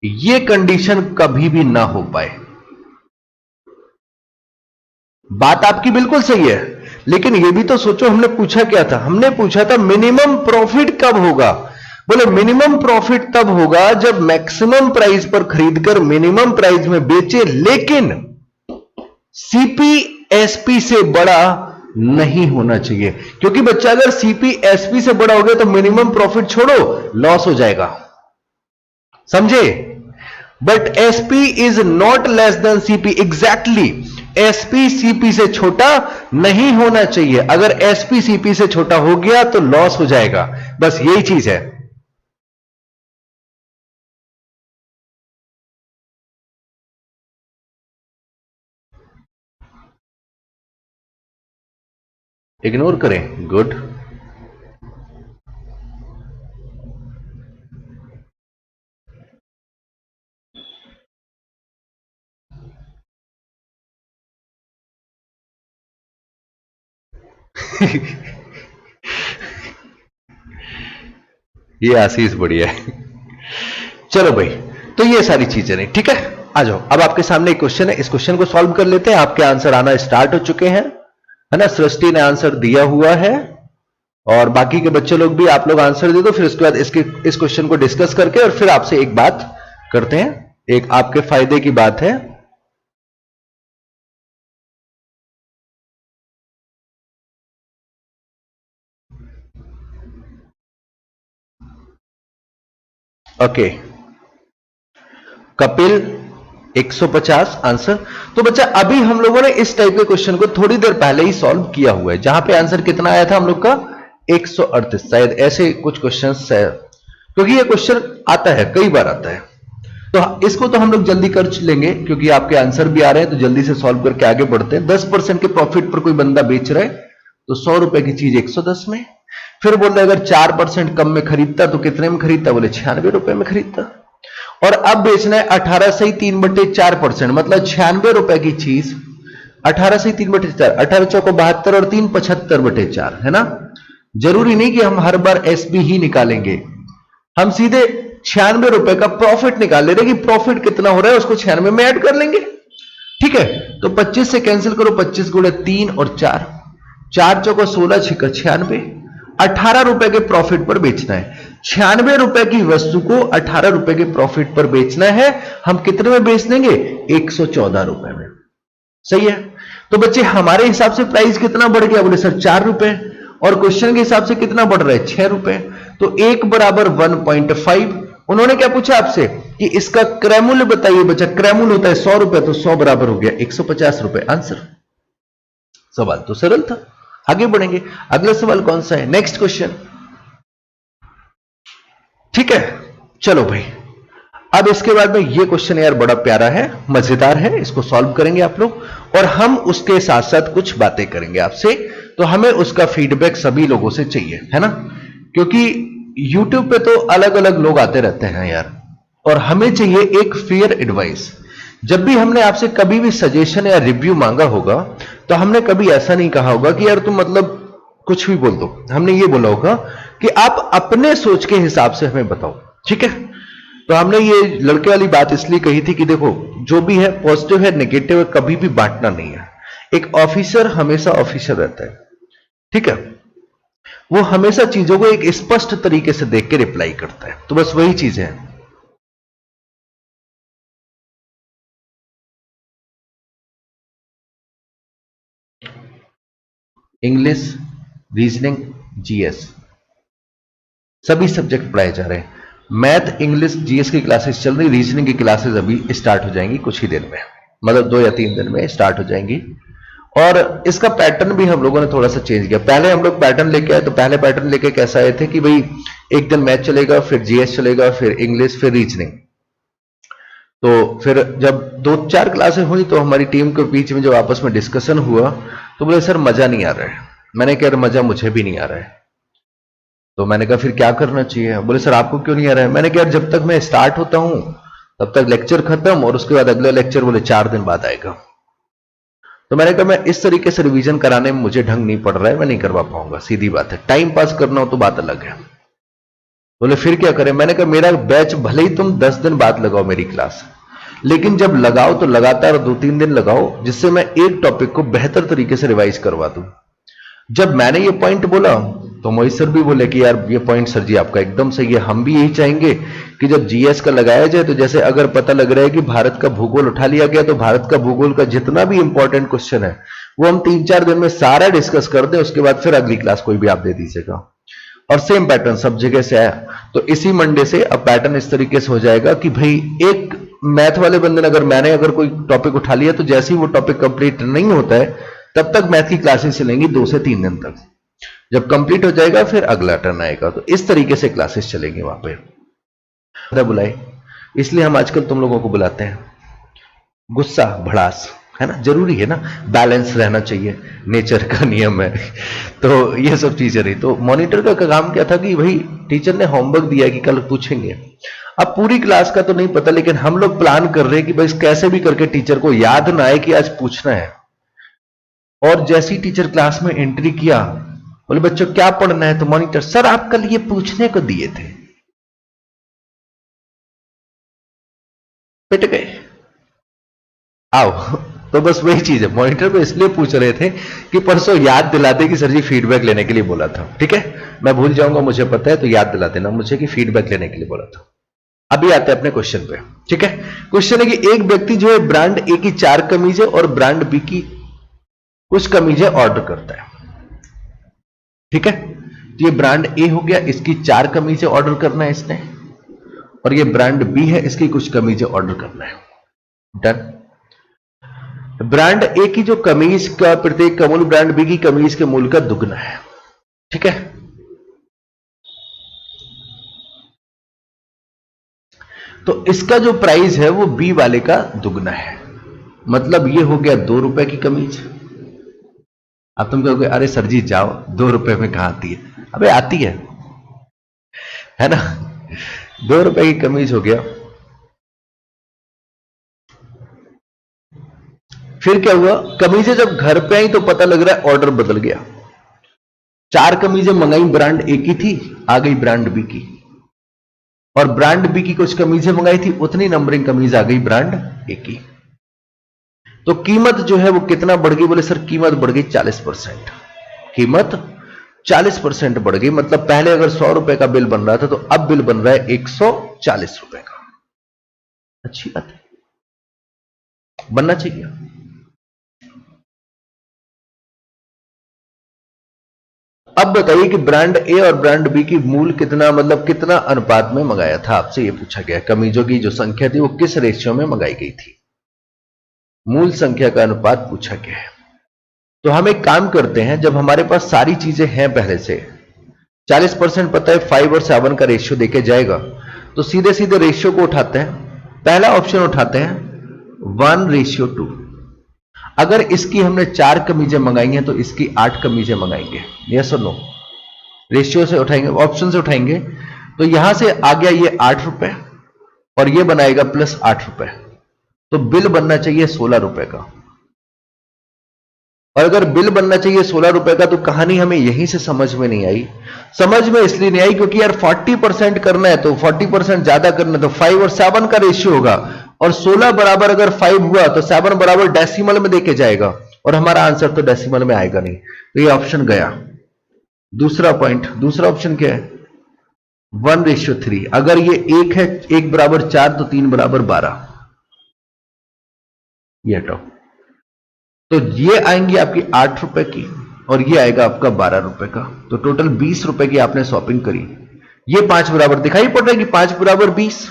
यह कंडीशन कभी भी ना हो पाए। बात आपकी बिल्कुल सही है, लेकिन यह भी तो सोचो हमने पूछा क्या था, हमने पूछा था मिनिमम प्रॉफिट कब होगा। बोले मिनिमम प्रॉफिट तब होगा जब मैक्सिमम प्राइस पर खरीदकर मिनिमम प्राइस में बेचे, लेकिन सीपी एसपी से बड़ा नहीं होना चाहिए। क्योंकि बच्चा अगर सीपी एसपी से बड़ा हो गया तो मिनिमम प्रॉफिट छोड़ो लॉस हो जाएगा, समझे। But SP is not less than CP. Exactly SP CP से छोटा नहीं होना चाहिए। अगर एसपी सीपी से छोटा हो गया तो लॉस हो जाएगा, बस यही चीज है। इग्नोर करें, गुड। ये आशीष बढ़िया है। चलो भाई, तो ये सारी चीजें नहीं, ठीक है। आ जाओ, अब आपके सामने एक क्वेश्चन है, इस क्वेश्चन को सॉल्व कर लेते हैं। आपके आंसर आना स्टार्ट हो चुके हैं, है ना। सृष्टि ने आंसर दिया हुआ है और बाकी के बच्चे लोग भी, आप लोग आंसर दे दो। फिर उसके बाद इस क्वेश्चन को डिस्कस करके और फिर आपसे एक बात करते हैं, एक आपके फायदे की बात है। Okay, Kapil 150 answer. तो बच्चा अभी हम लोगों ने इस टाइप के क्वेश्चन को थोड़ी देर पहले ही सॉल्व किया हुआ है, जहां पे आंसर कितना आया था हम लोग का 138, शायद ऐसे कुछ क्वेश्चंस है, क्योंकि ये क्वेश्चन आता है, कई बार आता है। तो इसको तो हम लोग जल्दी कर लेंगे क्योंकि आपके आंसर भी आ रहे हैं, तो जल्दी से सॉल्व करके आगे बढ़ते हैं। 10% के प्रॉफिट पर कोई बंदा बेच रहा है तो 100 रुपए की चीज 110 में। फिर बोल रहे अगर 4% कम में खरीदता तो कितने में खरीदता, बोले 96 रुपए में खरीदता। और अब बेचना है 18 से 3/4%, मतलब 96 रुपए की चीज 18 से 3/4, 18 चौको 72 और 3 75/4, है ना। जरूरी नहीं कि हम हर बार एसपी ही निकालेंगे, हम सीधे 96 रुपए का प्रॉफिट निकाल ले रहे कि प्रॉफिट कितना हो रहा है उसको 96 में ऐड कर लेंगे, ठीक है। तो 25 से कैंसिल करो, 25 गुणे 3 और 4, 4 चौको 16, 6 96, 18 रुपए के प्रॉफिट पर बेचना है। 96 रुपए की वस्तु को 18 रुपए के प्रॉफिट पर बेचना है। हम कितने में बेच देंगे, 114 रुपए में, सही है। तो बच्चे हमारे हिसाब से प्राइस कितना बढ़ गया, बोले सर 4 रुपए, और क्वेश्चन के हिसाब से कितना बढ़ रहा है 6 रुपए, तो 1 बराबर 1.5। उन्होंने क्या पूछा आपसे, कि इसका क्रयमूल्य बताइए बच्चा। क्रयमूल्य होता है 100 रुपए, तो 100 बराबर हो गया 150 रुपए। आंसर। सवाल तो सरल था। आगे बढ़ेंगे। अगला सवाल कौन सा है? Next question. ठीक है, चलो भाई। अब इसके बाद में ये क्वेश्चन यार बड़ा प्यारा है, मजेदार है, इसको सॉल्व करेंगे आप लोग, और हम उसके साथ साथ कुछ बातें करेंगे आपसे। तो हमें उसका फीडबैक सभी लोगों से चाहिए, है ना, क्योंकि YouTube पे तो अलग अलग लोग आते रहते हैं यार, और हमें चाहिए एक फेयर एडवाइस। जब भी हमने आपसे कभी भी सजेशन या रिव्यू मांगा होगा, तो हमने कभी ऐसा नहीं कहा होगा कि यार तुम मतलब कुछ भी बोल दो। हमने ये बोला होगा कि आप अपने सोच के हिसाब से हमें बताओ, ठीक है। तो हमने ये लड़के वाली बात इसलिए कही थी कि देखो, जो भी है पॉजिटिव है नेगेटिव है, कभी भी बांटना नहीं है। एक ऑफिसर हमेशा ऑफिसर रहता है, ठीक है, वो हमेशा चीजों को एक स्पष्ट तरीके से देख के रिप्लाई करता है। तो बस वही चीज है। इंग्लिश, रीजनिंग, जीएस, सभी सब्जेक्ट पढ़ाए जा रहे हैं। मैथ, इंग्लिश, जीएस की क्लासेस चल रही, रीजनिंग की क्लासेस अभी स्टार्ट हो जाएंगी कुछ ही दिन में, मतलब 2 या 3 दिन में स्टार्ट हो जाएंगी। और इसका पैटर्न भी हम लोगों ने थोड़ा सा चेंज किया। पहले हम लोग पैटर्न लेके आए, तो पहले पैटर्न लेके कैसा आए थे कि भाई एक दिन मैथ चलेगा, फिर जीएस चलेगा, फिर इंग्लिश, फिर रीजनिंग। तो फिर जब 2-4 क्लासें हुई, तो हमारी टीम के बीच में जब आपस में डिस्कशन हुआ, तो बोले सर मजा नहीं आ रहा है। मैंने कहा मजा मुझे भी नहीं आ रहा है। तो मैंने कहा फिर क्या करना चाहिए? बोले सर आपको क्यों नहीं आ रहा है? मैंने कहा जब तक मैं स्टार्ट होता हूं तब तक लेक्चर खत्म, और उसके बाद अगला लेक्चर बोले 4 दिन बाद आएगा। तो मैंने कहा मैं इस तरीके से रिवीजन कराने में मुझे ढंग नहीं पड़ रहा है, मैं नहीं करवा पाऊंगा, सीधी बात है। टाइम पास करना हो तो बात अलग है। बोले फिर क्या करें? मैंने कहा मेरा बैच भले ही तुम 10 दिन बाद लगाओ मेरी क्लास, लेकिन जब लगाओ तो लगातार 2-3 दिन लगाओ, जिससे मैं एक टॉपिक को बेहतर तरीके से रिवाइज करवा दूं। जब मैंने ये पॉइंट बोला, तो मोहित सर भी बोले कि यार ये पॉइंट सर जी आपका एकदम सही है, हम भी यही चाहेंगे कि जब जीएस का लगाया जाए, तो जैसे अगर पता लग रहा है कि भारत का भूगोल उठा लिया गया, तो भारत का भूगोल का जितना भी इंपॉर्टेंट क्वेश्चन है वो हम 3-4 दिन में सारा डिस्कस कर दें, उसके बाद फिर अगली क्लास कोई भी आप दे दीजिएगा। और सेम पैटर्न सब जगह से आया। तो इसी मंडे से अब पैटर्न इस तरीके से हो जाएगा कि भाई एक मैथ वाले बंदे ने मैंने अगर कोई टॉपिक उठा लिया, तो जैसे ही वो टॉपिक कंप्लीट नहीं होता है तब तक मैथ की क्लासेस चलेंगी 2 से 3 दिन तक। जब कंप्लीट हो जाएगा फिर अगला टर्न आएगा। तो इस तरीके से क्लासेस चलेंगी वहां पे। बुलाए इसलिए हम आजकल तुम लोगों को बुलाते हैं। गुस्सा, भड़ास, है ना, जरूरी है ना, बैलेंस रहना चाहिए, नेचर का नियम है। तो ये सब चीजें रही। तो मॉनिटर का काम क्या था कि भाई टीचर ने होमवर्क दिया कि कल पूछेंगे। अब पूरी क्लास का तो नहीं पता, लेकिन हम लोग प्लान कर रहे हैं कि भाई कैसे भी करके टीचर को याद ना आए कि आज पूछना है। और जैसी टीचर क्लास में एंट्री किया, बोले बच्चों क्या पढ़ना है? तो मॉनिटर सर आप कल ये पूछने को दिए थे। पिट गए। आओ। तो बस वही चीज है, मॉनिटर को इसलिए पूछ रहे थे कि परसों याद दिला दे कि सर जी फीडबैक लेने के लिए बोला था। ठीक है, मैं भूल जाऊंगा मुझे पता है, तो याद दिला देना मुझे कि फीडबैक लेने के लिए बोला था। अभी आते हैं अपने क्वेश्चन पे। ठीक है, क्वेश्चन है कि एक व्यक्ति जो है ब्रांड ए की 4 कमीजें और ब्रांड बी की कुछ कमीजें ऑर्डर करता है। ठीक है, तो ये ब्रांड ए हो गया, इसकी 4 कमीजें ऑर्डर करना है इसने, और ये ब्रांड बी है, इसकी कुछ कमीजें ऑर्डर करना है। डन। ब्रांड ए की जो कमीज का प्रत्येक का मूल्य ब्रांड बी की कमीज के मूल्य का दुगना है। ठीक है, तो इसका जो प्राइस है वो बी वाले का दुगना है। मतलब ये हो गया 2 रुपए की कमीज। अब तुम कहोगे अरे सर जी जाओ, 2 रुपए में कहां आती है? अबे आती है ना। 2 रुपए की कमीज हो गया। फिर क्या हुआ, कमीजें जब घर पे आई तो पता लग रहा है ऑर्डर बदल गया। 4 कमीजें मंगाई ब्रांड ए की थी, आ गई ब्रांड बी की, और ब्रांड बी की कुछ कमीजें मंगाई थी, उतनी नंबरिंग कमीज आ गई ब्रांड ए की। तो कीमत जो है वो कितना बढ़ गई? बोले सर कीमत बढ़ गई 40%। कीमत 40% बढ़ गई। मतलब पहले अगर 100 रुपए का बिल बन रहा था, तो अब बिल बन रहा है 140 रुपए का। अच्छी बात है, बनना चाहिए। अब बताइए कि ब्रांड ए और ब्रांड बी की मूल कितना, मतलब कितना अनुपात में मंगाया था, आपसे यह पूछा गया। कमीजों की जो संख्या थी वो किस रेशियो में मंगाई गई थी, मूल संख्या का अनुपात पूछा गया है। तो हम एक काम करते हैं, जब हमारे पास सारी चीजें हैं पहले से 40% पता है 5 और 7 का रेशियो देके जाएगा, तो सीधे सीधे रेशियो को उठाते हैं। पहला ऑप्शन उठाते हैं 1:2। अगर इसकी हमने 4 कमीजें मंगाई हैं तो इसकी 8 कमीजें मंगाएंगे, यस और नो। रेशियो से उठाएंगे, ऑप्शन से उठाएंगे, तो यहां से आ गया ये 8 रुपए और ये बनाएगा प्लस 8 रुपए, तो बिल बनना चाहिए 16 रुपए का। और अगर बिल बनना चाहिए 16 रुपए का, तो कहानी हमें यहीं से समझ में नहीं आई। समझ में इसलिए नहीं आई क्योंकि यार 40% करना है, तो 40% ज्यादा करना है, तो 5 और 7 का रेशियो होगा, और 16 बराबर अगर 5 हुआ तो 7 बराबर डेसिमल में देके जाएगा, और हमारा आंसर तो डेसिमल में आएगा नहीं, तो ये ऑप्शन गया। दूसरा पॉइंट, दूसरा ऑप्शन क्या है 1:3। अगर ये 1 है, 1 बराबर 4, तो 3 बराबर 12, ये हटाओ, तो ये आएंगी आपकी 8 रुपए की और ये आएगा आपका 12 रुपए का, तो टोटल 20 रुपए की आपने शॉपिंग करी। ये 5 बराबर दिखाई पड़ रहा है कि 5 बराबर 20।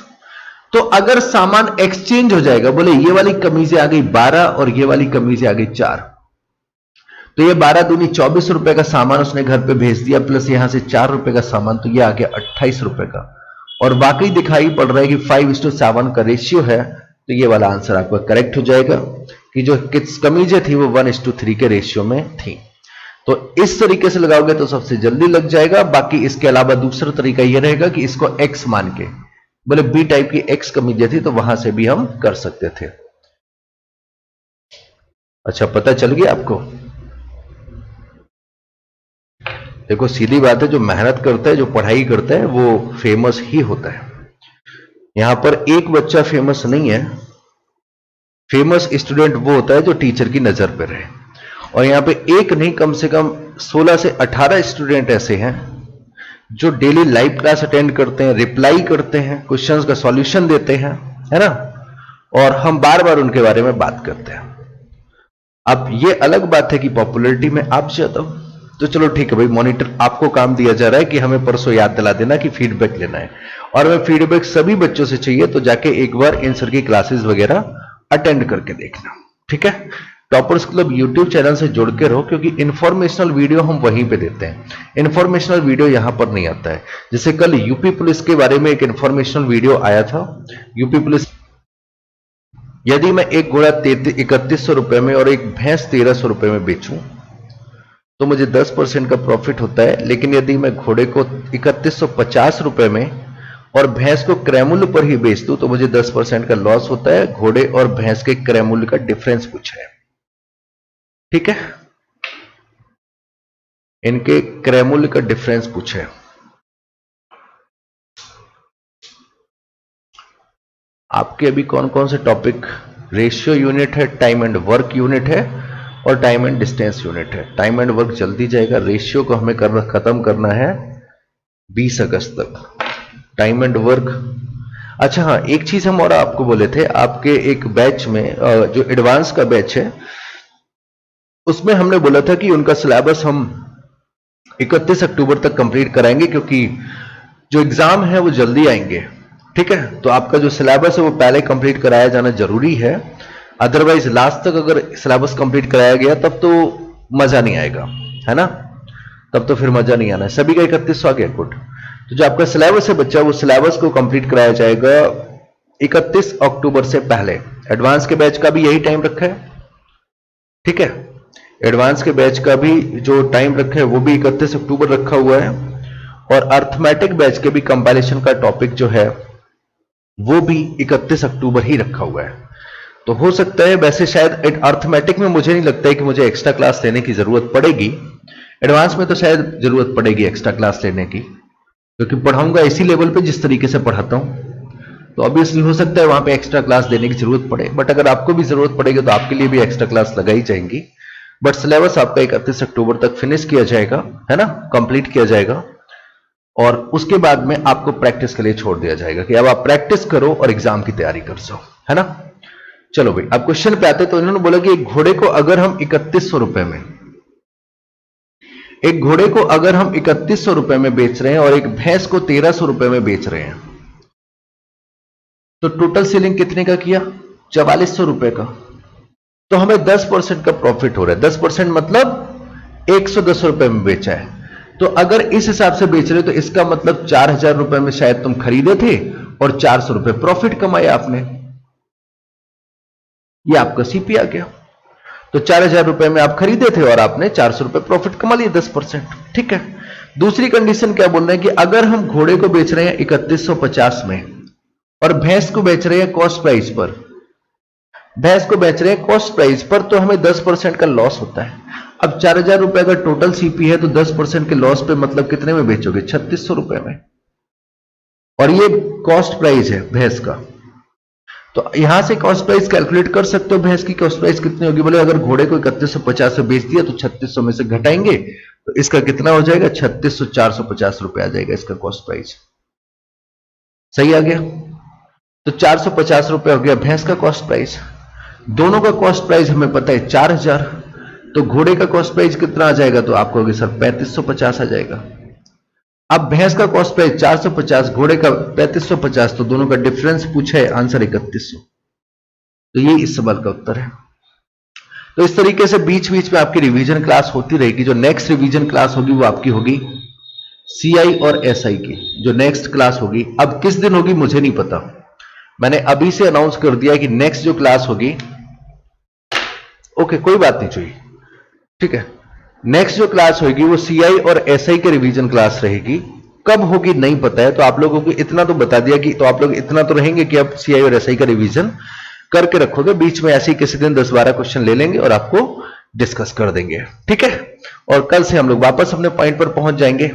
तो अगर सामान एक्सचेंज हो जाएगा, बोले ये वाली कमीजें आ गई 12 और ये वाली कमीजें आ गई 4, तो ये 12 दूनी 24 रुपए का सामान उसने घर पे भेज दिया, प्लस यहां से 4 रुपए का सामान, तो ये आ गया 28 रुपए का। और बाकी दिखाई पड़ रहा है कि 5:7 का रेशियो है, तो ये वाला आंसर आपका करेक्ट हो जाएगा कि जो कमीजें थी वो 1:3 के रेशियो में थी। तो इस तरीके से लगाओगे तो सबसे जल्दी लग जाएगा। बाकी इसके अलावा दूसरा तरीका यह रहेगा कि इसको एक्स मान के, बोले बी टाइप की एक्स कमीजें थी, तो वहां से भी हम कर सकते थे। अच्छा, पता चल गया आपको। देखो सीधी बात है, जो मेहनत करता है, जो पढ़ाई करता है, वो फेमस ही होता है। यहां पर एक बच्चा फेमस नहीं है, फेमस स्टूडेंट वो होता है जो टीचर की नजर पर रहे। और यहां पे एक नहीं, कम से कम 16 से 18 स्टूडेंट ऐसे हैं जो डेली लाइव क्लास अटेंड करते हैं, रिप्लाई करते हैं, क्वेश्चंस का सॉल्यूशन देते हैं, है ना, और हम बार बार उनके बारे में बात करते हैं। अब ये अलग बात है कि पॉपुलैरिटी में आप ज्यादा हो, तो चलो ठीक है भाई, मॉनिटर आपको काम दिया जा रहा है कि हमें परसों याद दिला देना कि फीडबैक लेना है, और हमें फीडबैक सभी बच्चों से चाहिए, तो जाके एक बार इन सर की क्लासेस वगैरह अटेंड करके देखना, ठीक है। टॉपर्स क्लब यूट्यूब चैनल से जुड़ के रहो, क्योंकि इंफॉर्मेशनल वीडियो हम वहीं पे देते हैं, इंफॉर्मेशनल वीडियो यहां पर नहीं आता है। जैसे कल यूपी पुलिस के बारे में एक इंफॉर्मेशनल वीडियो आया था। यूपी पुलिस, यदि मैं एक घोड़ा 3100 रुपए में और एक भैंस 1300 रुपए में बेचूं तो मुझे 10% का प्रॉफिट होता है, लेकिन यदि मैं घोड़े को 3150 रुपए में और भैंस को क्रय मूल्य पर ही बेच दूं तो मुझे 10% का लॉस होता है। घोड़े और भैंस के क्रय मूल्य का डिफरेंस पूछा है, ठीक है, इनके क्रय मूल्य का डिफरेंस पूछा है। आपके अभी कौन कौन से टॉपिक, रेशियो यूनिट है, टाइम एंड वर्क यूनिट है, और टाइम एंड डिस्टेंस यूनिट है। टाइम एंड वर्क जल्दी जाएगा, रेशियो को हमें खत्म करना है 20 अगस्त तक। टाइम एंड वर्क, अच्छा हाँ, एक चीज हम और आपको बोले थे, आपके एक बैच में जो एडवांस का बैच है उसमें हमने बोला था कि उनका सिलेबस हम 31 अक्टूबर तक कंप्लीट कराएंगे, क्योंकि जो एग्जाम है वो जल्दी आएंगे, ठीक है। तो आपका जो सिलेबस है वो पहले कंप्लीट कराया जाना जरूरी है, अदरवाइज लास्ट तक अगर सिलेबस कंप्लीट कराया गया तब तो मजा नहीं आएगा, है ना, तब तो फिर मजा नहीं आना है। सभी का 31 आ गया, गुड। तो जो आपका सिलेबस है बच्चा, वो सिलेबस को कंप्लीट कराया जाएगा 31 अक्टूबर से पहले। एडवांस के बैच का भी यही टाइम रखा है, ठीक है, एडवांस के बैच का भी जो टाइम रखा है वो भी 31 अक्टूबर रखा हुआ है। और अर्थमेटिक बैच के भी कंपाइलेशन का टॉपिक जो है वो भी 31 अक्टूबर ही रखा हुआ है। तो हो सकता है, वैसे शायद अर्थमेटिक में मुझे नहीं लगता है कि मुझे एक्स्ट्रा क्लास लेने की जरूरत पड़ेगी, एडवांस में तो शायद जरूरत पड़ेगी एक्स्ट्रा क्लास लेने की, क्योंकि पढ़ाऊंगा इसी लेवल पे जिस तरीके से पढ़ाता हूं, तो ऑब्वियसली हो सकता है वहां पे एक्स्ट्रा क्लास देने की जरूरत पड़े। बट अगर आपको भी जरूरत पड़ेगी तो आपके लिए भी एक्स्ट्रा क्लास लगाई जाएंगी। बट सिलेबस आपका 31 अक्टूबर तक फिनिश किया जाएगा, है ना, कंप्लीट किया जाएगा, और उसके बाद में आपको प्रैक्टिस के लिए छोड़ दिया जाएगा कि अब आप प्रैक्टिस करो और एग्जाम की तैयारी कर सो, है ना। चलो भाई, अब क्वेश्चन पे आते। तो इन्होंने बोला कि एक घोड़े को अगर हम 3100 रुपए में एक घोड़े को अगर हम 3100 रुपए में बेच रहे हैं और एक भैंस को 1300 रुपए में बेच रहे हैं, तो टोटल सेलिंग कितने का किया? 4400 रुपए का। तो हमें 10% का प्रॉफिट हो रहा है। 10% मतलब 110 रुपए में बेचा है। तो अगर इस हिसाब से बेच रहे हो तो इसका मतलब 4000 रुपए में शायद तुम खरीदे थे और 400 रुपए प्रॉफिट कमाए आपने। ये आपका सीपी आ गया। तो 4000 रुपए में आप खरीदे थे और आपने 400 रुपए प्रॉफिट कमा लिए, 10%। ठीक है। दूसरी कंडीशन क्या बोल रहे हैं कि अगर हम घोड़े को बेच रहे हैं 3150 में और भैंस को बेच रहे हैं कॉस्ट प्राइस पर, भैंस को बेच रहे हैं कॉस्ट प्राइस पर, तो हमें 10% का लॉस होता है। अब 4000 रुपए का टोटल सीपी है तो 10% के लॉस पे मतलब कितने में बेचोगे? 3600 रुपए में। और ये कॉस्ट प्राइस है भैंस का। तो यहां से कॉस्ट प्राइस कैलकुलेट कर सकते हो भैंस की कॉस्ट प्राइस कितनी होगी। बोले अगर घोड़े को 3150 में बेच दिया तो 3600 में से घटाएंगे तो इसका कितना हो जाएगा? 3600, 450 रुपए आ जाएगा इसका कॉस्ट प्राइस। सही आ गया। तो 450 रुपए हो गया भैंस का कॉस्ट प्राइस। दोनों का कॉस्ट प्राइस हमें पता है 4000। तो घोड़े का कॉस्ट प्राइस कितना आ जाएगा? तो आप कहोगे सर 3550 आ जाएगा। अब भैंस का कॉस्ट प्राइस 450, घोड़े का 3550, तो दोनों का डिफरेंस पूछा है, आंसर 3100। तो ये इस सवाल का उत्तर है। तो इस तरीके से बीच बीच में आपकी रिवीजन क्लास होती रहेगी। जो नेक्स्ट रिवीजन क्लास होगी वो आपकी होगी सीआई और एसआई की। जो नेक्स्ट क्लास होगी, अब किस दिन होगी मुझे नहीं पता, मैंने अभी से अनाउंस कर दिया कि नेक्स्ट जो क्लास होगी, ओके कोई बात नहीं चाहिए, ठीक है, नेक्स्ट जो क्लास होगी वो सीआई और एसआई के रिवीजन क्लास रहेगी। कब होगी नहीं पता है, तो आप लोगों को इतना तो बता दिया कि तो आप लोग इतना तो रहेंगे कि अब सीआई और एसआई का रिवीजन करके रखोगे। बीच में ऐसे ही किसी दिन 10-12 क्वेश्चन ले लेंगे और आपको डिस्कस कर देंगे, ठीक है। और कल से हम लोग वापस अपने पॉइंट पर पहुंच जाएंगे।